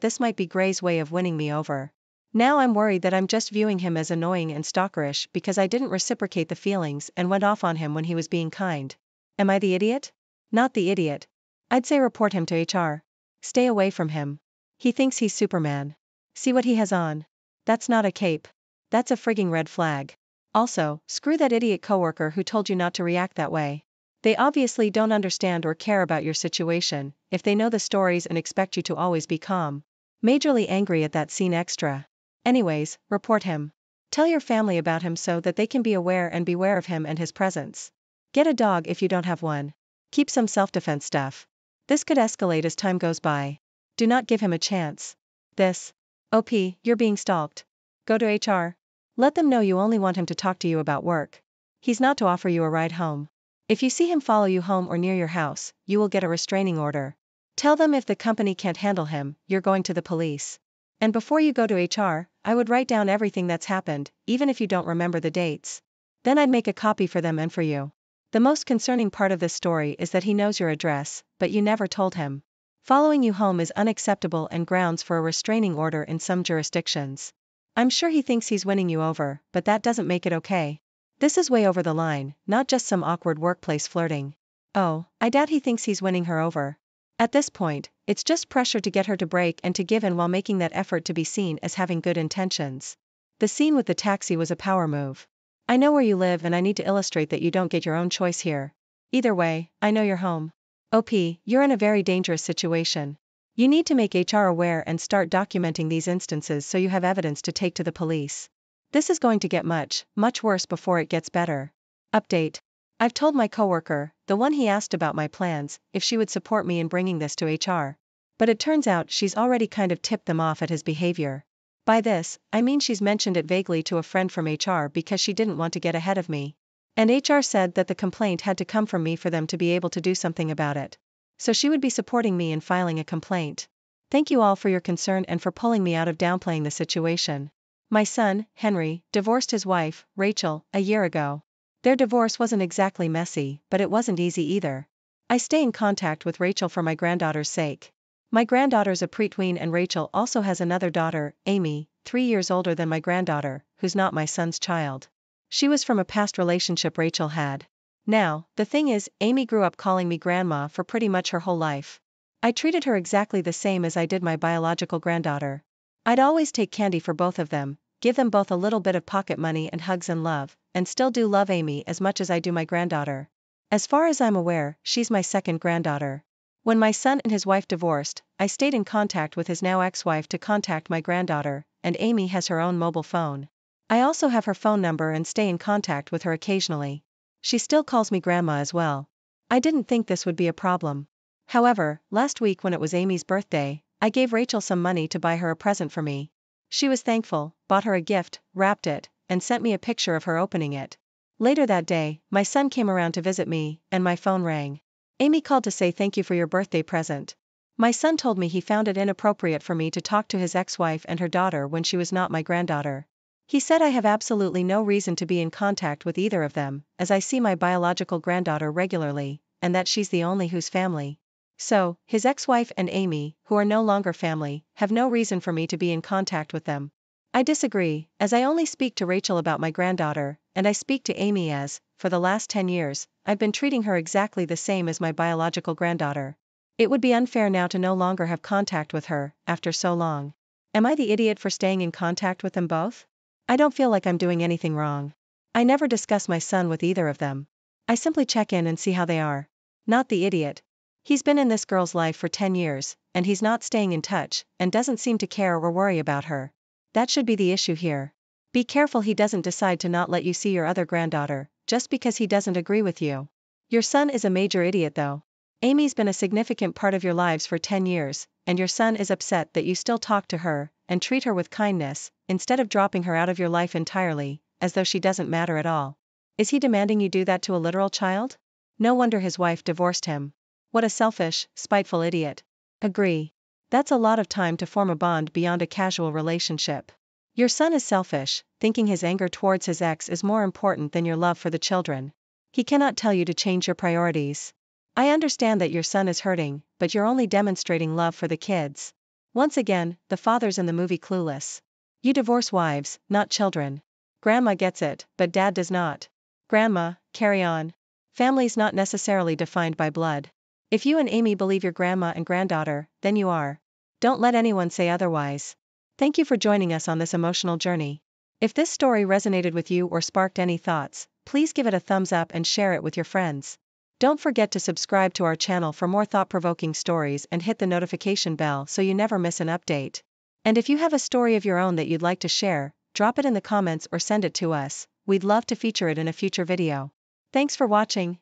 this might be Gray's way of winning me over. Now I'm worried that I'm just viewing him as annoying and stalkerish because I didn't reciprocate the feelings and went off on him when he was being kind. Am I the idiot? Not the idiot. I'd say report him to HR. Stay away from him. He thinks he's Superman. See what he has on? That's not a cape. That's a frigging red flag. Also, screw that idiot coworker who told you not to react that way. They obviously don't understand or care about your situation, if they know the stories and expect you to always be calm. Majorly angry at that scene extra. Anyways, report him. Tell your family about him so that they can be aware and beware of him and his presence. Get a dog if you don't have one. Keep some self-defense stuff. This could escalate as time goes by. Do not give him a chance. This. OP, you're being stalked. Go to HR. Let them know you only want him to talk to you about work. He's not to offer you a ride home. If you see him follow you home or near your house, you will get a restraining order. Tell them if the company can't handle him, you're going to the police. And before you go to HR, I would write down everything that's happened, even if you don't remember the dates. Then I'd make a copy for them and for you. The most concerning part of this story is that he knows your address, but you never told him. Following you home is unacceptable and grounds for a restraining order in some jurisdictions. I'm sure he thinks he's winning you over, but that doesn't make it okay. This is way over the line, not just some awkward workplace flirting. Oh, I doubt he thinks he's winning her over. At this point, it's just pressure to get her to break and to give in while making that effort to be seen as having good intentions. The scene with the taxi was a power move. I know where you live and I need to illustrate that you don't get your own choice here. Either way, I know you're home. OP, you're in a very dangerous situation. You need to make HR aware and start documenting these instances so you have evidence to take to the police. This is going to get much, much worse before it gets better. Update. I've told my coworker, the one he asked about my plans, if she would support me in bringing this to HR. But it turns out she's already kind of tipped them off at his behavior. By this, I mean she's mentioned it vaguely to a friend from HR because she didn't want to get ahead of me. And HR said that the complaint had to come from me for them to be able to do something about it. So she would be supporting me in filing a complaint. Thank you all for your concern and for pulling me out of downplaying the situation. My son, Henry, divorced his wife, Rachel, a year ago. Their divorce wasn't exactly messy, but it wasn't easy either. I stay in contact with Rachel for my granddaughter's sake. My granddaughter's a preteen and Rachel also has another daughter, Amy, 3 years older than my granddaughter, who's not my son's child. She was from a past relationship Rachel had. Now, the thing is, Amy grew up calling me grandma for pretty much her whole life. I treated her exactly the same as I did my biological granddaughter. I'd always take candy for both of them, give them both a little bit of pocket money and hugs and love, and still do love Amy as much as I do my granddaughter. As far as I'm aware, she's my second granddaughter. When my son and his wife divorced, I stayed in contact with his now ex-wife to contact my granddaughter, and Amy has her own mobile phone. I also have her phone number and stay in contact with her occasionally. She still calls me grandma as well. I didn't think this would be a problem. However, last week when it was Amy's birthday, I gave Rachel some money to buy her a present for me. She was thankful, bought her a gift, wrapped it, and sent me a picture of her opening it. Later that day, my son came around to visit me, and my phone rang. Amy called to say thank you for your birthday present. My son told me he found it inappropriate for me to talk to his ex-wife and her daughter when she was not my granddaughter. He said I have absolutely no reason to be in contact with either of them, as I see my biological granddaughter regularly, and that she's the only whose family. So, his ex-wife and Amy, who are no longer family, have no reason for me to be in contact with them. I disagree, as I only speak to Rachel about my granddaughter, and I speak to Amy as, for the last 10 years, I've been treating her exactly the same as my biological granddaughter. It would be unfair now to no longer have contact with her, after so long. Am I the idiot for staying in contact with them both? I don't feel like I'm doing anything wrong. I never discuss my son with either of them. I simply check in and see how they are. Not the idiot. He's been in this girl's life for 10 years, and he's not staying in touch, and doesn't seem to care or worry about her. That should be the issue here. Be careful he doesn't decide to not let you see your other granddaughter, just because he doesn't agree with you. Your son is a major idiot though. Amy's been a significant part of your lives for 10 years, and your son is upset that you still talk to her, and treat her with kindness, instead of dropping her out of your life entirely, as though she doesn't matter at all. Is he demanding you do that to a literal child? No wonder his wife divorced him. What a selfish, spiteful idiot. Agree. That's a lot of time to form a bond beyond a casual relationship. Your son is selfish, thinking his anger towards his ex is more important than your love for the children. He cannot tell you to change your priorities. I understand that your son is hurting, but you're only demonstrating love for the kids. Once again, the father's in the movie clueless. You divorce wives, not children. Grandma gets it, but dad does not. Grandma, carry on. Family's not necessarily defined by blood. If you and Amy believe your grandma and granddaughter, then you are. Don't let anyone say otherwise. Thank you for joining us on this emotional journey. If this story resonated with you or sparked any thoughts, please give it a thumbs up and share it with your friends. Don't forget to subscribe to our channel for more thought-provoking stories and hit the notification bell so you never miss an update. And if you have a story of your own that you'd like to share, drop it in the comments or send it to us, we'd love to feature it in a future video. Thanks for watching.